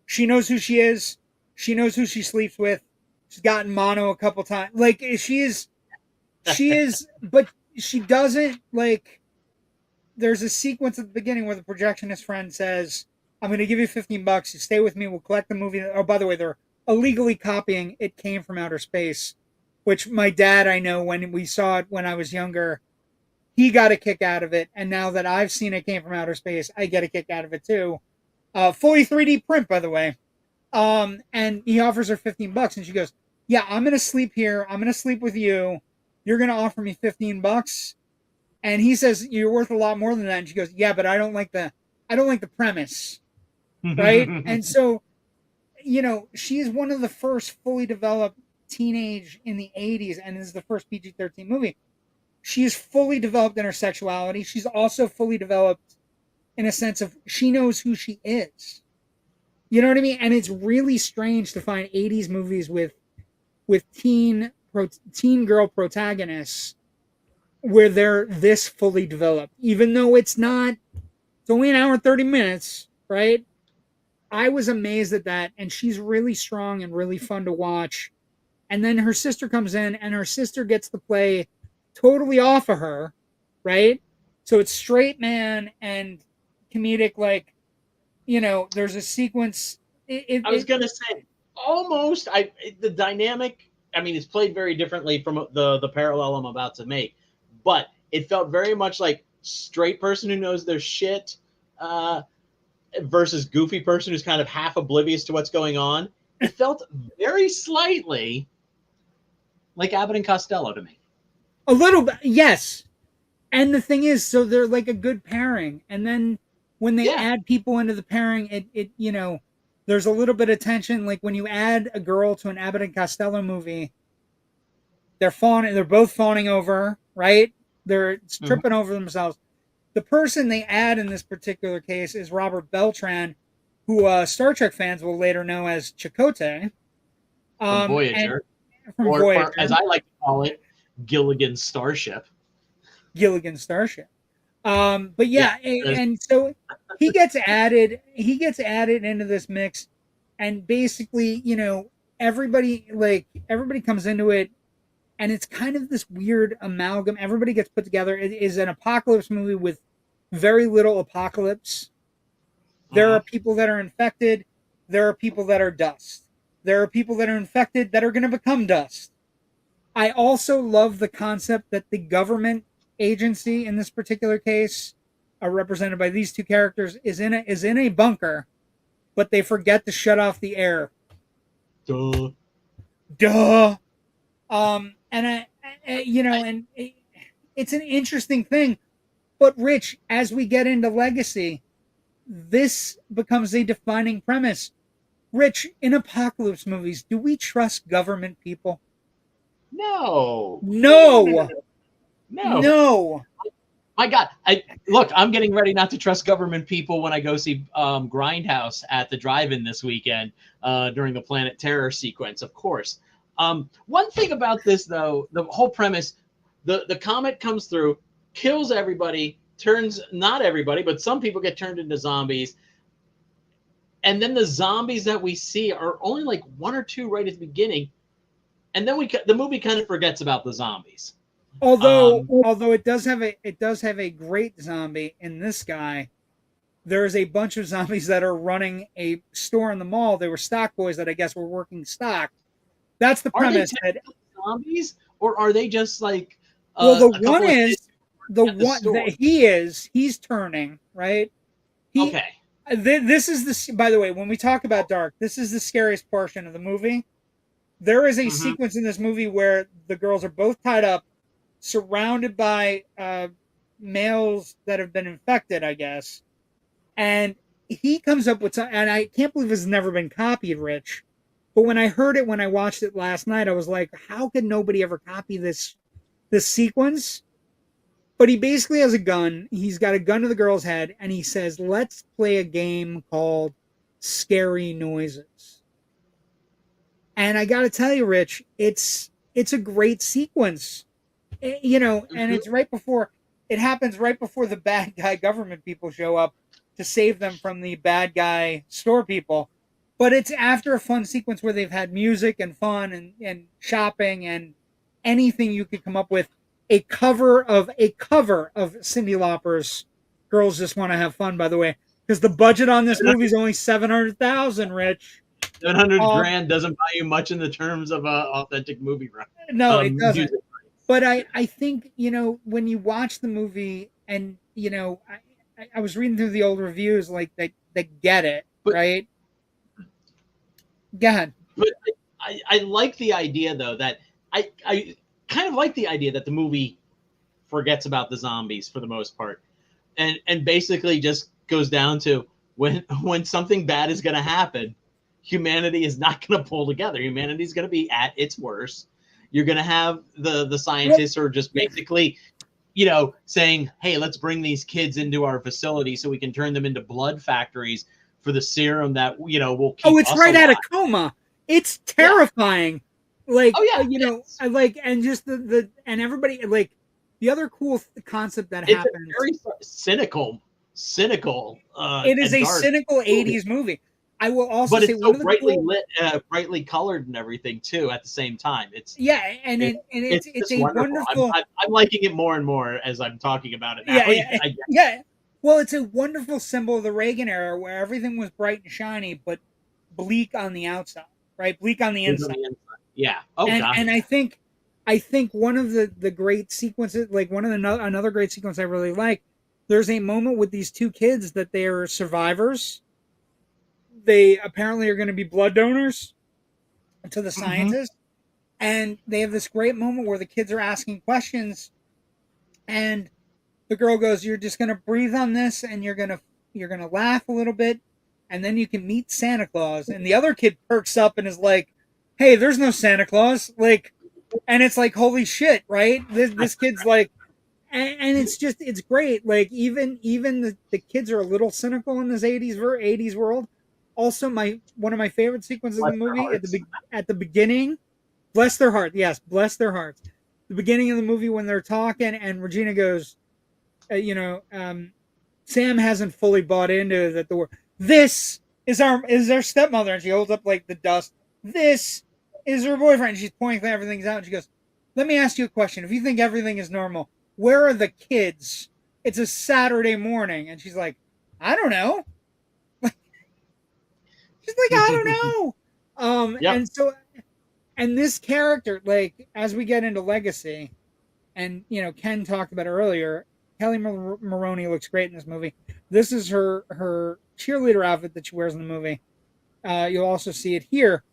She knows who she is. She knows who she sleeps with. She's gotten mono a couple times. Like she is, but she doesn't like. There's a sequence at the beginning where the projectionist friend says, "I'm going to give you $15. You stay with me. We'll collect the movie." Oh, by the way, they're illegally copying "It Came from Outer Space," which my dad, I know, when we saw it when I was younger, he got a kick out of it, and now that I've seen It Came from Outer Space, I get a kick out of it too. Fully 3D print, by the way. And he offers her $15, and she goes, "Yeah, I'm gonna sleep here. I'm gonna sleep with you. You're gonna offer me $15." And he says, "You're worth a lot more than that." And she goes, "Yeah, but I don't like the premise, right?" And so, she is one of the first fully developed teenage in the '80s, and this is the first PG-13 movie. She is fully developed in her sexuality. She's also fully developed in a sense of she knows who she is. You know what I mean? And it's really strange to find '80s movies with teen girl protagonists where they're this fully developed, even though it's not. It's only an hour and 30 minutes, right? I was amazed at that, and she's really strong and really fun to watch. And then her sister comes in, and her sister gets to play totally off of her, right? So it's straight man and comedic, like, there's a sequence. I was gonna say almost. The dynamic. I mean, it's played very differently from the parallel I'm about to make, but it felt very much like straight person who knows their shit versus goofy person who's kind of half oblivious to what's going on. It felt very slightly like Abbott and Costello to me. A little bit, yes. And the thing is, so they're like a good pairing, and then when they add people into the pairing, it there's a little bit of tension. Like when you add a girl to an Abbott and Costello movie, they're both fawning over, right? They're tripping over themselves. The person they add in this particular case is Robert Beltran, who Star Trek fans will later know as Chakotay. From Voyager. Or as I like to call it, Gilligan's Starship. But yeah, and so he gets added into this mix, and basically, everybody comes into it, and it's kind of this weird amalgam. Everybody gets put together. It is an apocalypse movie with very little apocalypse. There are people that are infected. There are people that are dust. There are people that are infected that are going to become dust. I also love the concept that the government agency in this particular case, represented by these two characters, is in a bunker, but they forget to shut off the air. Duh. And it's an interesting thing. But Rich, as we get into Legacy, this becomes a defining premise. Rich, in apocalypse movies, do we trust government people? No. My God, I'm getting ready not to trust government people when I go see Grindhouse at the drive-in this weekend during the Planet Terror sequence, of course. One thing about this, though, the whole premise, the comet comes through, kills everybody, not everybody, but some people get turned into zombies. And then the zombies that we see are only like one or two right at the beginning. And then the movie kind of forgets about the zombies. Although it does have a great zombie in this guy. There's a bunch of zombies that are running a store in the mall. They were stock boys that I guess were working stock. That's the premise. Are they zombies, or are they just like the one is the at the one store. that he's turning, right? Okay. This is the, by the way, when we talk about dark, this is the scariest portion of the movie. There is a sequence in this movie where the girls are both tied up, surrounded by males that have been infected, I guess. And he comes up with, and I can't believe it's never been copied, Rich. But when I heard it, when I watched it last night, I was like, how could nobody ever copy this sequence? But he basically has a gun. He's got a gun to the girl's head, and he says, let's play a game called Scary Noises. And I got to tell you, Rich, it's a great sequence. You know, and it's right before, it happens right before the bad guy government people show up to save them from the bad guy store people. But it's after a fun sequence where they've had music and fun and shopping and anything you could come up with. A cover of Cyndi Lauper's "Girls Just Want to Have Fun," by the way, because the budget on this movie is only $700,000. Rich, 700 grand doesn't buy you much in the terms of a authentic movie run. No, it doesn't. But I think, you know, when you watch the movie, and you know, I was reading through the old reviews, like they get it, right? Go ahead. But I like the idea, though, that I kind of like the idea that the movie forgets about the zombies for the most part, and basically just goes down to when something bad is going to happen, humanity is not going to pull together. Humanity is going to be at its worst. You're going to have the scientists are just basically, you know, saying, hey, let's bring these kids into our facility so we can turn them into blood factories for the serum that, you know, will keep it's us right alive. out of coma. It's terrifying. Yeah. Like, you know, I like, and just the and everybody, like, the other cool concept that happens. It's a very cynical. It is a dark cynical '80s movie. I will also but say it's so brightly lit, brightly colored, and everything too. At the same time, it's it's a wonderful. I'm liking it more and more as I'm talking about it now. Yeah. Well, it's a wonderful symbol of the Reagan era where everything was bright and shiny, but bleak on the outside, right? Bleak on the inside. Yeah. And I think one of the great sequences, like one of another great sequence I really like. There's a moment with these two kids that they are survivors. They apparently are going to be blood donors to the scientists. And they have this great moment where the kids are asking questions, and the girl goes, you're just going to breathe on this, and you're going to laugh a little bit, and then you can meet Santa Claus. And the other kid perks up and is like, hey, there's no Santa Claus. Like, and it's like, holy shit, right? This kid's like, and it's just, it's great. Like, even the kids are a little cynical in this 80s world. Also, one of my favorite sequences of the movie at the beginning, bless their heart. Yes, bless their hearts. The beginning of the movie when they're talking, and Regina goes, Sam hasn't fully bought into that. This is our stepmother, and she holds up like the dust. This is her boyfriend. And she's pointing everything's out, and she goes, "Let me ask you a question. If you think everything is normal, where are the kids? It's a Saturday morning." And she's like, "I don't know." She's like, "I don't know." And so, and this character, like, as we get into Legacy, and you know, Ken talked about it earlier, Kelli Maroney looks great in this movie. This is her cheerleader outfit that she wears in the movie. You'll also see it here.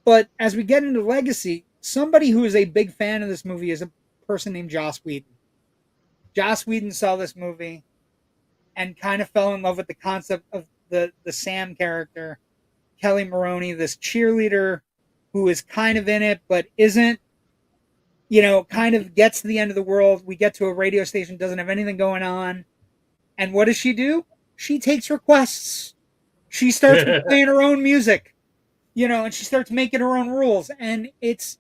But as we get into Legacy, somebody who is a big fan of this movie is a person named Joss Whedon. Joss Whedon saw this movie and kind of fell in love with the concept of the Sam character, Kelli Maroney, this cheerleader who is kind of in it but isn't, you know, kind of gets to the end of the world. We get to a radio station, doesn't have anything going on. And what does she do? She takes requests. She starts playing her own music, you know, and she starts making her own rules. And it's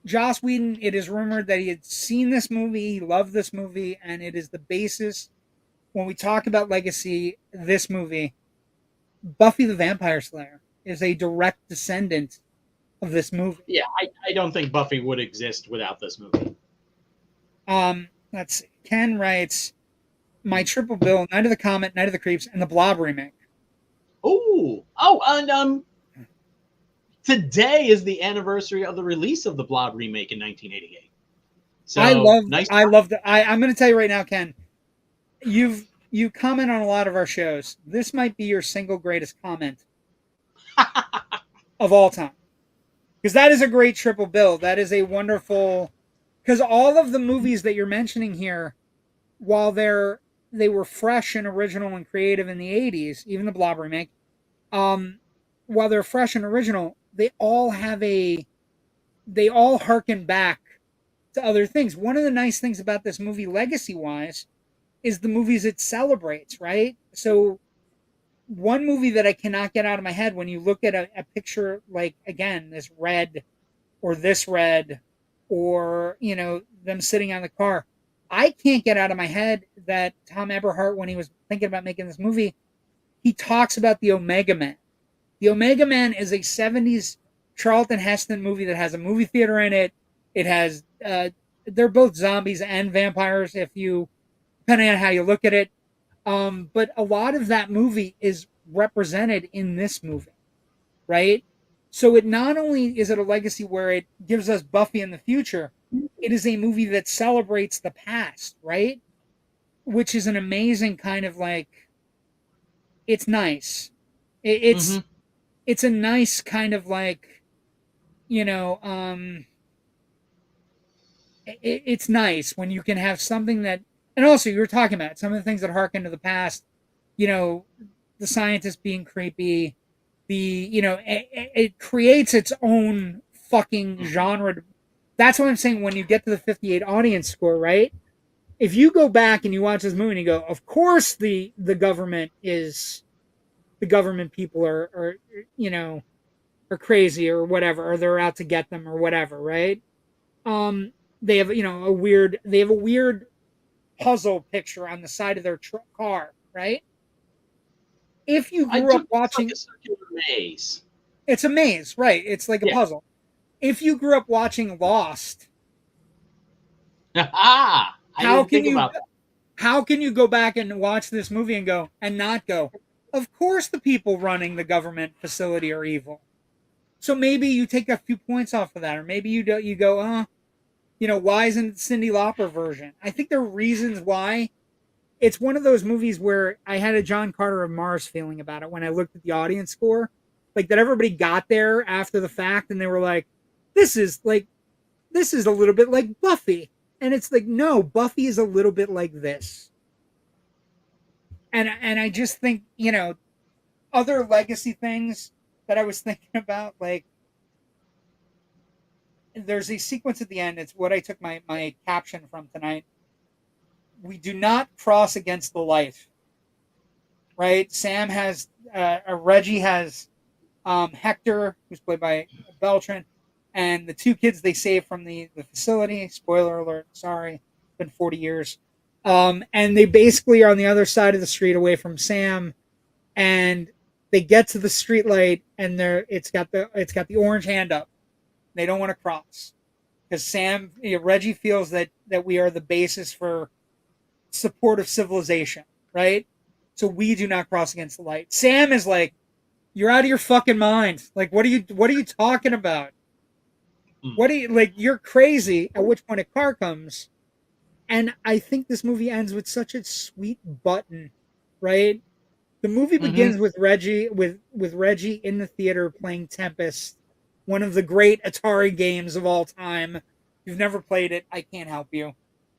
Joss Whedon. It is rumored that he had seen this movie, he loved this movie, and it is the basis when we talk about Legacy. This movie, Buffy the Vampire Slayer, is a direct descendant of this movie. Yeah, I don't think Buffy would exist without this movie. Let's see. Ken writes, my triple bill, Night of the Comet, Night of the Creeps, and the Blob remake. And today is the anniversary of the release of the Blob remake in 1988. So nice. I'm going to tell you right now, Ken, you comment on a lot of our shows. This might be your single greatest comment of all time. Because that is a great triple bill. That is a wonderful, because all of the movies that you're mentioning here, while they were fresh and original and creative in the 80s, even the Blob remake, while they're fresh and original, they all harken back to other things. One of the nice things about this movie, legacy wise, is the movies it celebrates, right? So one movie that I cannot get out of my head, when you look at a picture like, again, this red or them sitting on the car, I can't get out of my head that Tom Eberhart, when he was thinking about making this movie, he talks about the Omega Man. The Omega Man is a 70s Charlton Heston movie that has a movie theater in it. It has, they're both zombies and vampires, depending on how you look at it. But a lot of that movie is represented in this movie, right? So it not only is it a legacy where it gives us Buffy in the future, it is a movie that celebrates the past, right? Which is an amazing kind of like, it's nice. It's a nice kind of like, it's nice when you can have something that, and also you were talking about some of the things that harken to the past, the scientist being creepy, it creates its own fucking genre. That's what I'm saying. When you get to the 58 audience score, right? If you go back and you watch this movie and you go, of course the government people are crazy or whatever, or they're out to get them or whatever, right? They have a weird puzzle picture on the side of their car, right? If you grew up watching, it's like a circular maze. It's a maze, right? It's like a puzzle. If you grew up watching Lost, how can you go back and watch this movie and go and not go, of course the people running the government facility are evil. So maybe you take a few points off of that, or maybe you go, why isn't it Cyndi Lauper version? I think there are reasons why. It's one of those movies where I had a John Carter of Mars feeling about it when I looked at the audience score, like that everybody got there after the fact and they were like, this is a little bit like Buffy. And it's like, no, Buffy is a little bit like this. And I just think, other legacy things that I was thinking about, like, there's a sequence at the end. It's what I took my caption from tonight. We do not cross against the light, right? Sam has, Reggie has Hector, who's played by Beltran, and the two kids they saved from the facility. Spoiler alert, sorry, it's been 40 years. And they basically are on the other side of the street away from Sam, and they get to the street light, and it's got the orange hand up. They don't want to cross because Reggie feels that we are the basis for support of civilization, right? So we do not cross against the light. Sam is like, you're out of your fucking mind. Like, what are you talking about? What do you, like, you're crazy, at which point a car comes. And I think this movie ends with such a sweet button, right? The movie begins with Reggie with Reggie in the theater playing Tempest, one of the great Atari games of all time. If you've never played it, I can't help you.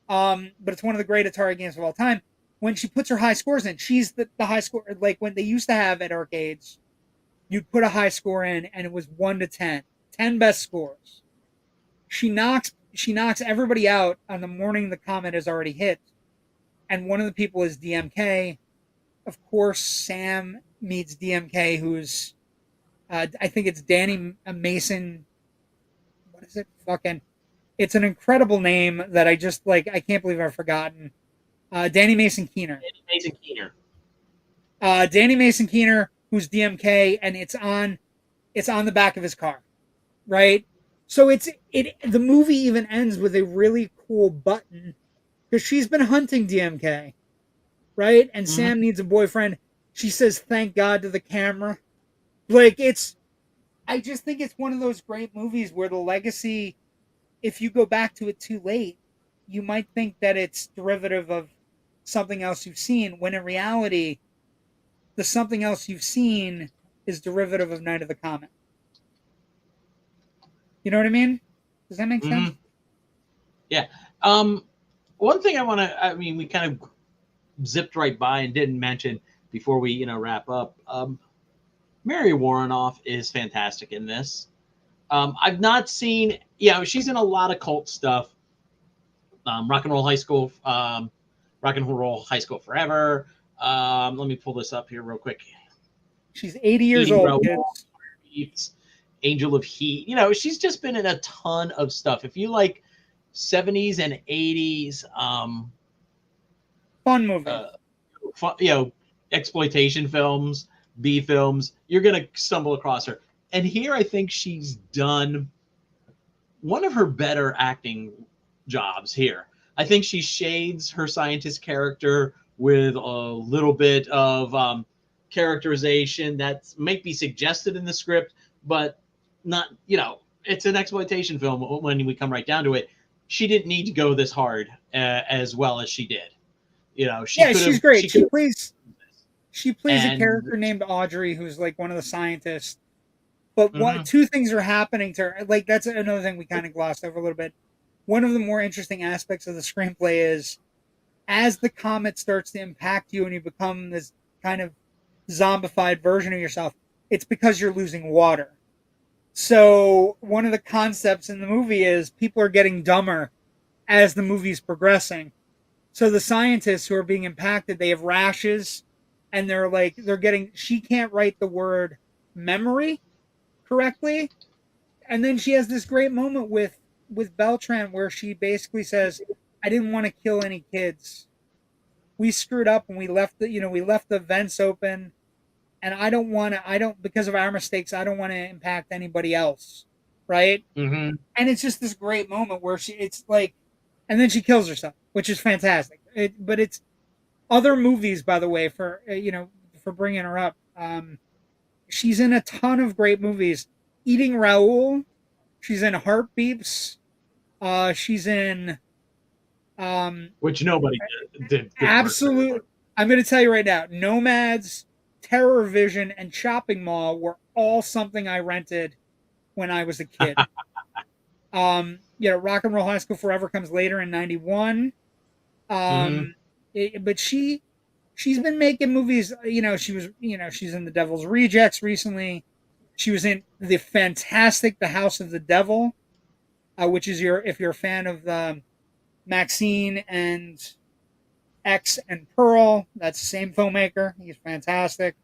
But it's one of the great Atari games of all time. When she puts her high scores in, she's the high score, like when they used to have at arcades, you'd put a high score in and it was 1 to 10. 10 best scores. She knocks everybody out on the morning the comet has already hit. And one of the people is DMK. Of course, Sam meets DMK, who's, I think it's Danny Mason. What is it? It's an incredible name that I just, like, I can't believe I've forgotten. Danny Mason Keener. Danny Mason Keener, who's DMK, and it's on the back of his car, right? So the movie even ends with a really cool button because she's been hunting DMK, right? And Sam needs a boyfriend. She says, "Thank God" to the camera. Like, I just think it's one of those great movies where the legacy, if you go back to it too late, you might think that it's derivative of something else you've seen, when in reality, the something else you've seen is derivative of Night of the Comet. You know what I mean? Does that make sense? Yeah. One thing I mean, we kind of zipped right by and didn't mention before we, wrap up. Mary Warrenoff is fantastic in this. I've not seen, she's in a lot of cult stuff. Rock and Roll High School, Rock and Roll High School Forever. Let me pull this up here real quick. She's 80 years old, kids. Angel of Heat. She's just been in a ton of stuff. If you like 70s and 80s fun movie, exploitation films, B films, you're gonna stumble across her. And here I think she's done one of her better acting jobs here. I think she shades her scientist character with a little bit of characterization that might be suggested in the script, but not, it's an exploitation film when we come right down to it. She didn't need to go this hard as well as she did. She's great. She plays a character named Audrey, who's like one of the scientists. But two things are happening to her. Like, that's another thing we kind of glossed over a little bit. One of the more interesting aspects of the screenplay is, as the comet starts to impact you and you become this kind of zombified version of yourself, it's because you're losing water. So one of the concepts in the movie is people are getting dumber as the movie's progressing. So the scientists who are being impacted, they have rashes, and she can't write the word memory correctly. And then she has this great moment with Beltran where she basically says, I didn't want to kill any kids. We screwed up and we left the vents open, and because of our mistakes, I don't want to impact anybody else. Right? Mm-hmm. And it's just this great moment where and then she kills herself, which is fantastic. But it's other movies, by the way, for bringing her up. She's in a ton of great movies. Eating Raoul. She's in Heartbeats. She's in which nobody did absolute. I'm going to tell you right now, Nomads, Terror Vision, and Chopping Mall were all something I rented when I was a kid. Rock and Roll High School Forever comes later in '91. But she's been making movies. She's in The Devil's Rejects recently. She was in the fantastic The House of the Devil, which is if you're a fan of Maxine and X and Pearl, that's the same filmmaker. He's fantastic.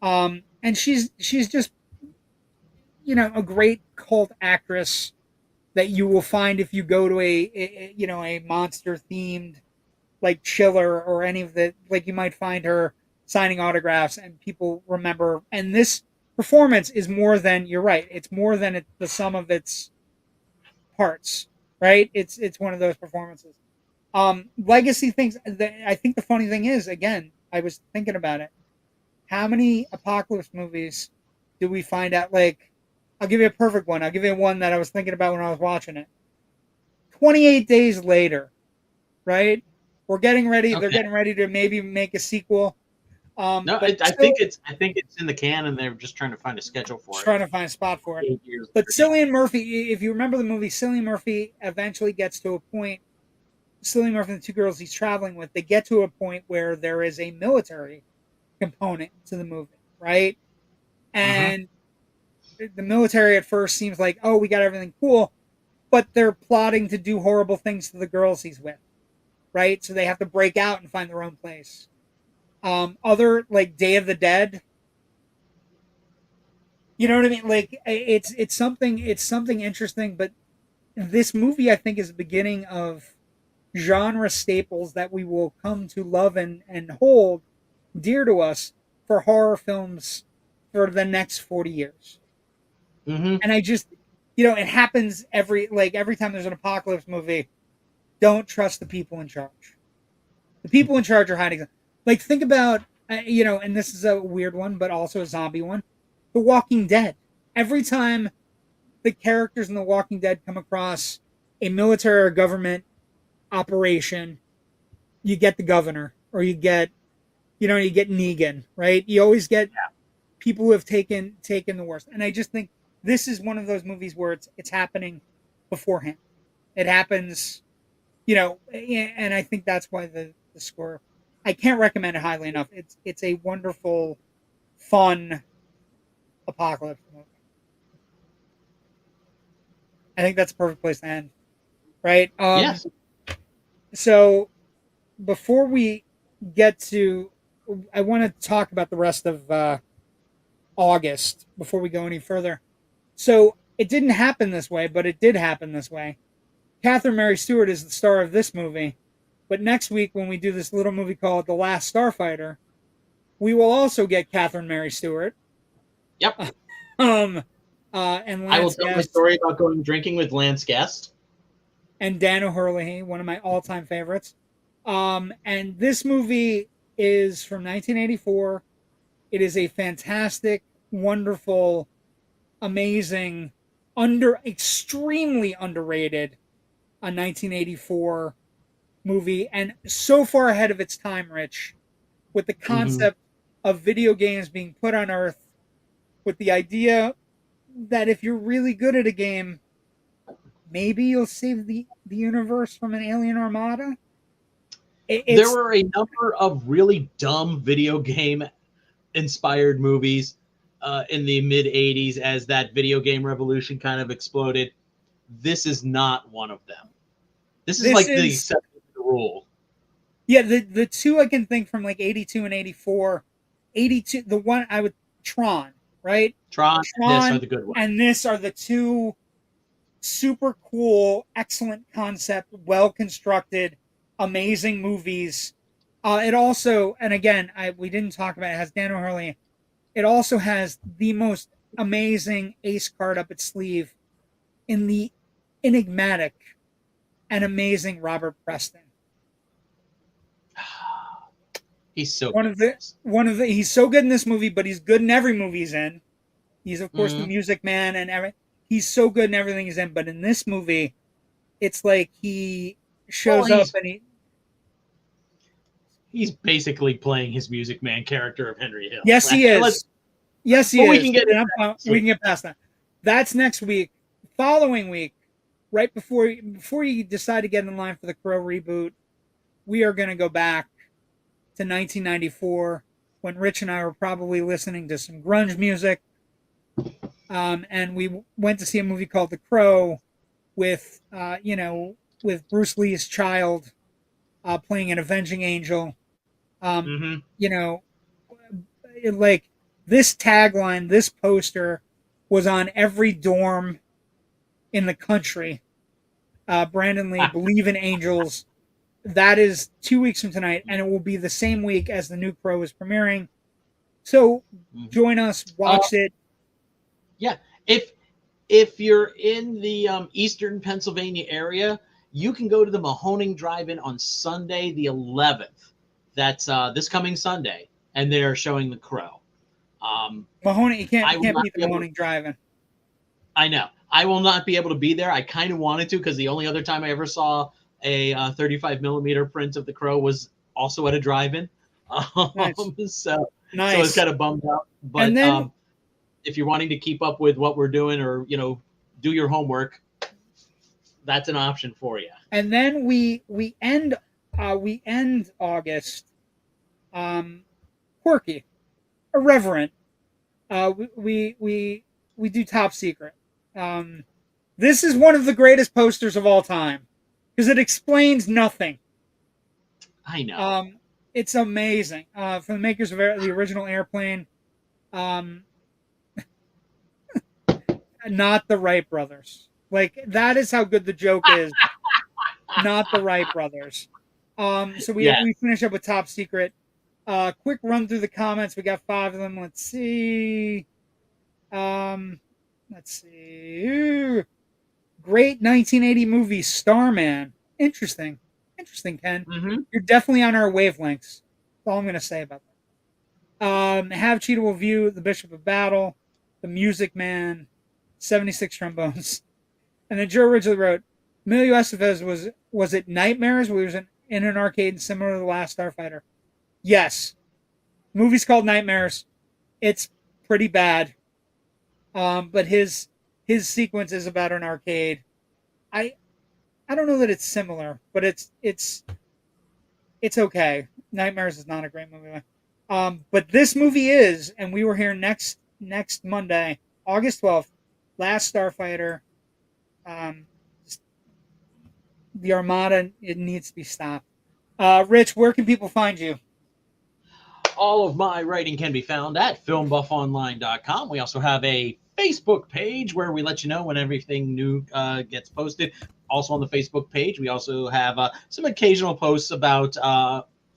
And she's just a great cult actress that you will find if you go to a monster themed like Chiller or any of the, like, you might find her signing autographs and people remember. And this performance is more than, you're right, it's more than the sum of its parts, right? It's one of those performances. Legacy things. I think the funny thing is, again, I was thinking about it. How many Apocalypse movies do we find out? Like, I'll give you a perfect one. I'll give you one that I was thinking about when I was watching it. 28 Days Later, right? We're getting ready. Okay. They're getting ready to maybe make a sequel. I think it's in the can, and they're just trying to find a schedule for it. Trying to find a spot for it. But Cillian Murphy, if you remember the movie, Cillian Murphy eventually gets to a point. Cillian Murphy and the two girls he's traveling with, they get to a point where there is a military component to the movie, right? And the military at first seems like, oh, we got everything cool, but they're plotting to do horrible things to the girls he's with, right? So they have to break out and find their own place. Other, like Day of the Dead, you know what I mean? Like, it's something interesting, but this movie, I think, is the beginning of genre staples that we will come to love and hold dear to us for horror films for the next 40 years. And I just, it happens every time there's an apocalypse movie. Don't trust the people in charge. The people in charge are hiding. Like, think about, and this is a weird one, but also a zombie one, The Walking Dead. Every time the characters in The Walking Dead come across a military or government operation, you get the governor, or you get Negan, right? You always get people who have taken the worst. And I just think this is one of those movies where it's happening beforehand. It happens, and I think that's why the score, I can't recommend it highly enough. It's a wonderful, fun apocalypse movie. I think that's a perfect place to end, right? Yes. So before we get to, I want to talk about the rest of August before we go any further. So it didn't happen this way, but it did happen this way. Catherine Mary Stewart is the star of this movie, but next week when we do this little movie called The Last Starfighter, we will also get Catherine Mary Stewart. Yep. And Lance I will tell my Guest story about going drinking with Lance Guest. and Dan O'Hurley, one of my all-time favorites. And this movie is from 1984. It is a fantastic, wonderful, amazing, extremely underrated, a 1984 movie, and so far ahead of its time, Rich, with the concept of video games being put on Earth, with the idea that if you're really good at a game, maybe you'll save the universe from an alien armada. There were a number of really dumb video game inspired movies in the mid 80s as that video game revolution kind of exploded. This is not one of them. This is like the exception to the rule. Yeah, the two I can think from like 82 and 84. 82, the one I would, Tron, right? Tron and this are the good ones. And this are the two super cool, excellent concept, well constructed, amazing movies. It also, and again, we didn't talk about it, has Dan O'Hurley. It also has the most amazing ace card up its sleeve in the enigmatic and amazing Robert Preston. He's so he's so good in this movie, but he's good in every movie he's in. He's of course the Music Man and he's so good in everything he's in, but in this movie, it's like he shows up and he's basically playing his Music Man character of Henry Hill. Yes, he is. Yes, he is. We can get past that. That's next week. Following week, right before you decide to get in line for the Crow reboot, we are going to go back to 1994 when Rich and I were probably listening to some grunge music. And we went to see a movie called The Crow with Bruce Lee's child playing an avenging angel. Like this tagline, this poster was on every dorm in the country. Brandon Lee, Believe in Angels. That is 2 weeks from tonight, and it will be the same week as the new Crow is premiering. So join us, watch it. Yeah, if you're in the eastern Pennsylvania area, you can go to the Mahoning Drive-In on Sunday the 11th. That's this coming Sunday, and they're showing The Crow. Mahoning, you can't beat the Mahoning Drive-In. I know. I will not be able to be there. I kind of wanted to because the only other time I ever saw a 35 millimeter print of The Crow was also at a drive-in. Nice. So it's kind of bummed out. But and then, if you're wanting to keep up with what we're doing or, do your homework, that's an option for you. And then we end August quirky, irreverent. We do Top Secret. This is one of the greatest posters of all time because it explains nothing. I know. It's amazing. From the makers of the original Airplane. Not the Wright brothers. Like, that is how good the joke is. Not the Wright brothers. So we finish up with Top Secret. Quick run through the comments. We got 5 of them. Let's see. Great 1980 movie, Starman. Interesting, Ken. You're definitely on our wavelengths. That's all I'm going to say about that. Have Cheetah View, The Bishop of Battle, The Music Man, 76 Trombones. And then Joe originally wrote, Emilio Estevez was it Nightmares? Where he was in an arcade similar to The Last Starfighter. Yes. The movie's called Nightmares. It's pretty bad. But his sequence is about an arcade. I don't know that it's similar, but it's okay. Nightmares is not a great movie. But this movie is, and we were here next Monday, August 12th, Last Starfighter. The Armada, it needs to be stopped. Rich, where can people find you? All of my writing can be found at FilmBuffOnline.com. We also have a Facebook page where we let you know when everything new gets posted. Also on the Facebook page, we also have some occasional posts about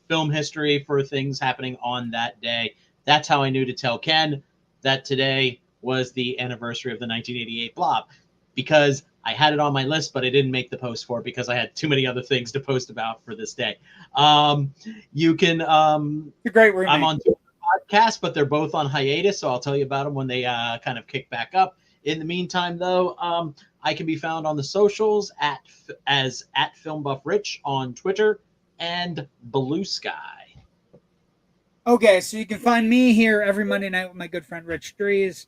film history for things happening on that day. That's how I knew to tell Ken that today was the anniversary of the 1988 Blob, because I had it on my list, but I didn't make the post for it because I had too many other things to post about for this day. You can. It's a great remake. I'm on two podcasts, but they're both on hiatus, so I'll tell you about them when they kind of kick back up. In the meantime, though, I can be found on the socials as at FilmBuffRich on Twitter and Blue Sky. Okay, so you can find me here every Monday night with my good friend Rich Drees.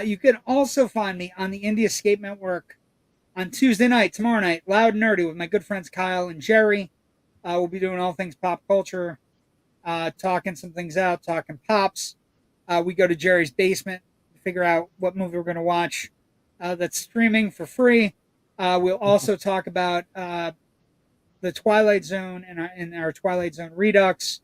You can also find me on the Indie Escape Network on Tuesday night, tomorrow night, Loud and Nerdy with my good friends Kyle and Jerry. We'll be doing all things pop culture, talking some things out, talking pops. We go to Jerry's basement to figure out what movie we're going to watch that's streaming for free. We'll also talk about the Twilight Zone and our Twilight Zone Redux.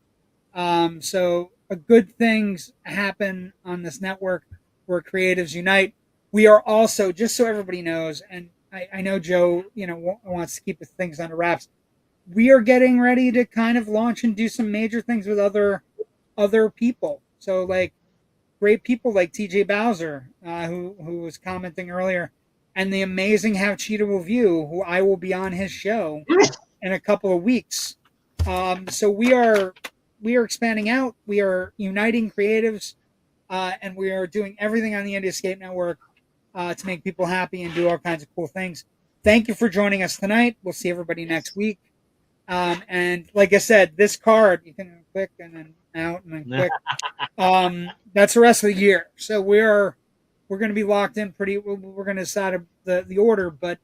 So good things happen on this network where creatives unite. We are also, just so everybody knows, and I know Joe, wants to keep things under wraps. We are getting ready to kind of launch and do some major things with other people. So like great people like TJ Bowser, who was commenting earlier, and the amazing How Cheetah Will View, who I will be on his show in a couple of weeks. So we are expanding out. We are uniting creatives, and we are doing everything on the Indie Escape Network to make people happy and do all kinds of cool things. Thank you for joining us tonight. We'll see everybody next week. And like I said, this card, you can click and then out and then click. That's the rest of the year. So we're going to be locked in we're going to decide the order, but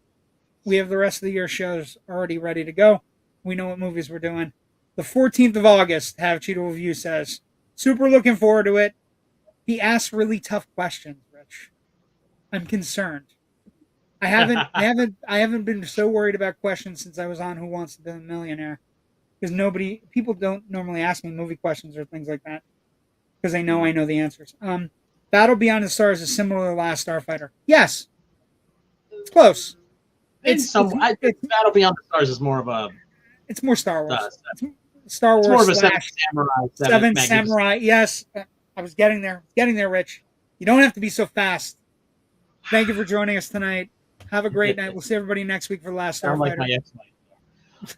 we have the rest of the year shows already ready to go. We know what movies we're doing. The 14th of August, Have Cheetah Review says. Super looking forward to it. He asks really tough questions, Rich. I'm concerned. I haven't been so worried about questions since I was on Who Wants to Be a Millionaire, because people don't normally ask me movie questions or things like that because they know I know the answers. Battle Beyond the Stars is similar to Last Starfighter. Yes, it's close. Battle Beyond the Stars is more of a. It's more Star Wars. Star Wars. It's more of a Seven Samurai. Yes, I was getting there. Rich. You don't have to be so fast. Thank you for joining us tonight. Have a great night. We'll see everybody next week for the Last Starfighter. Like my ex-wife.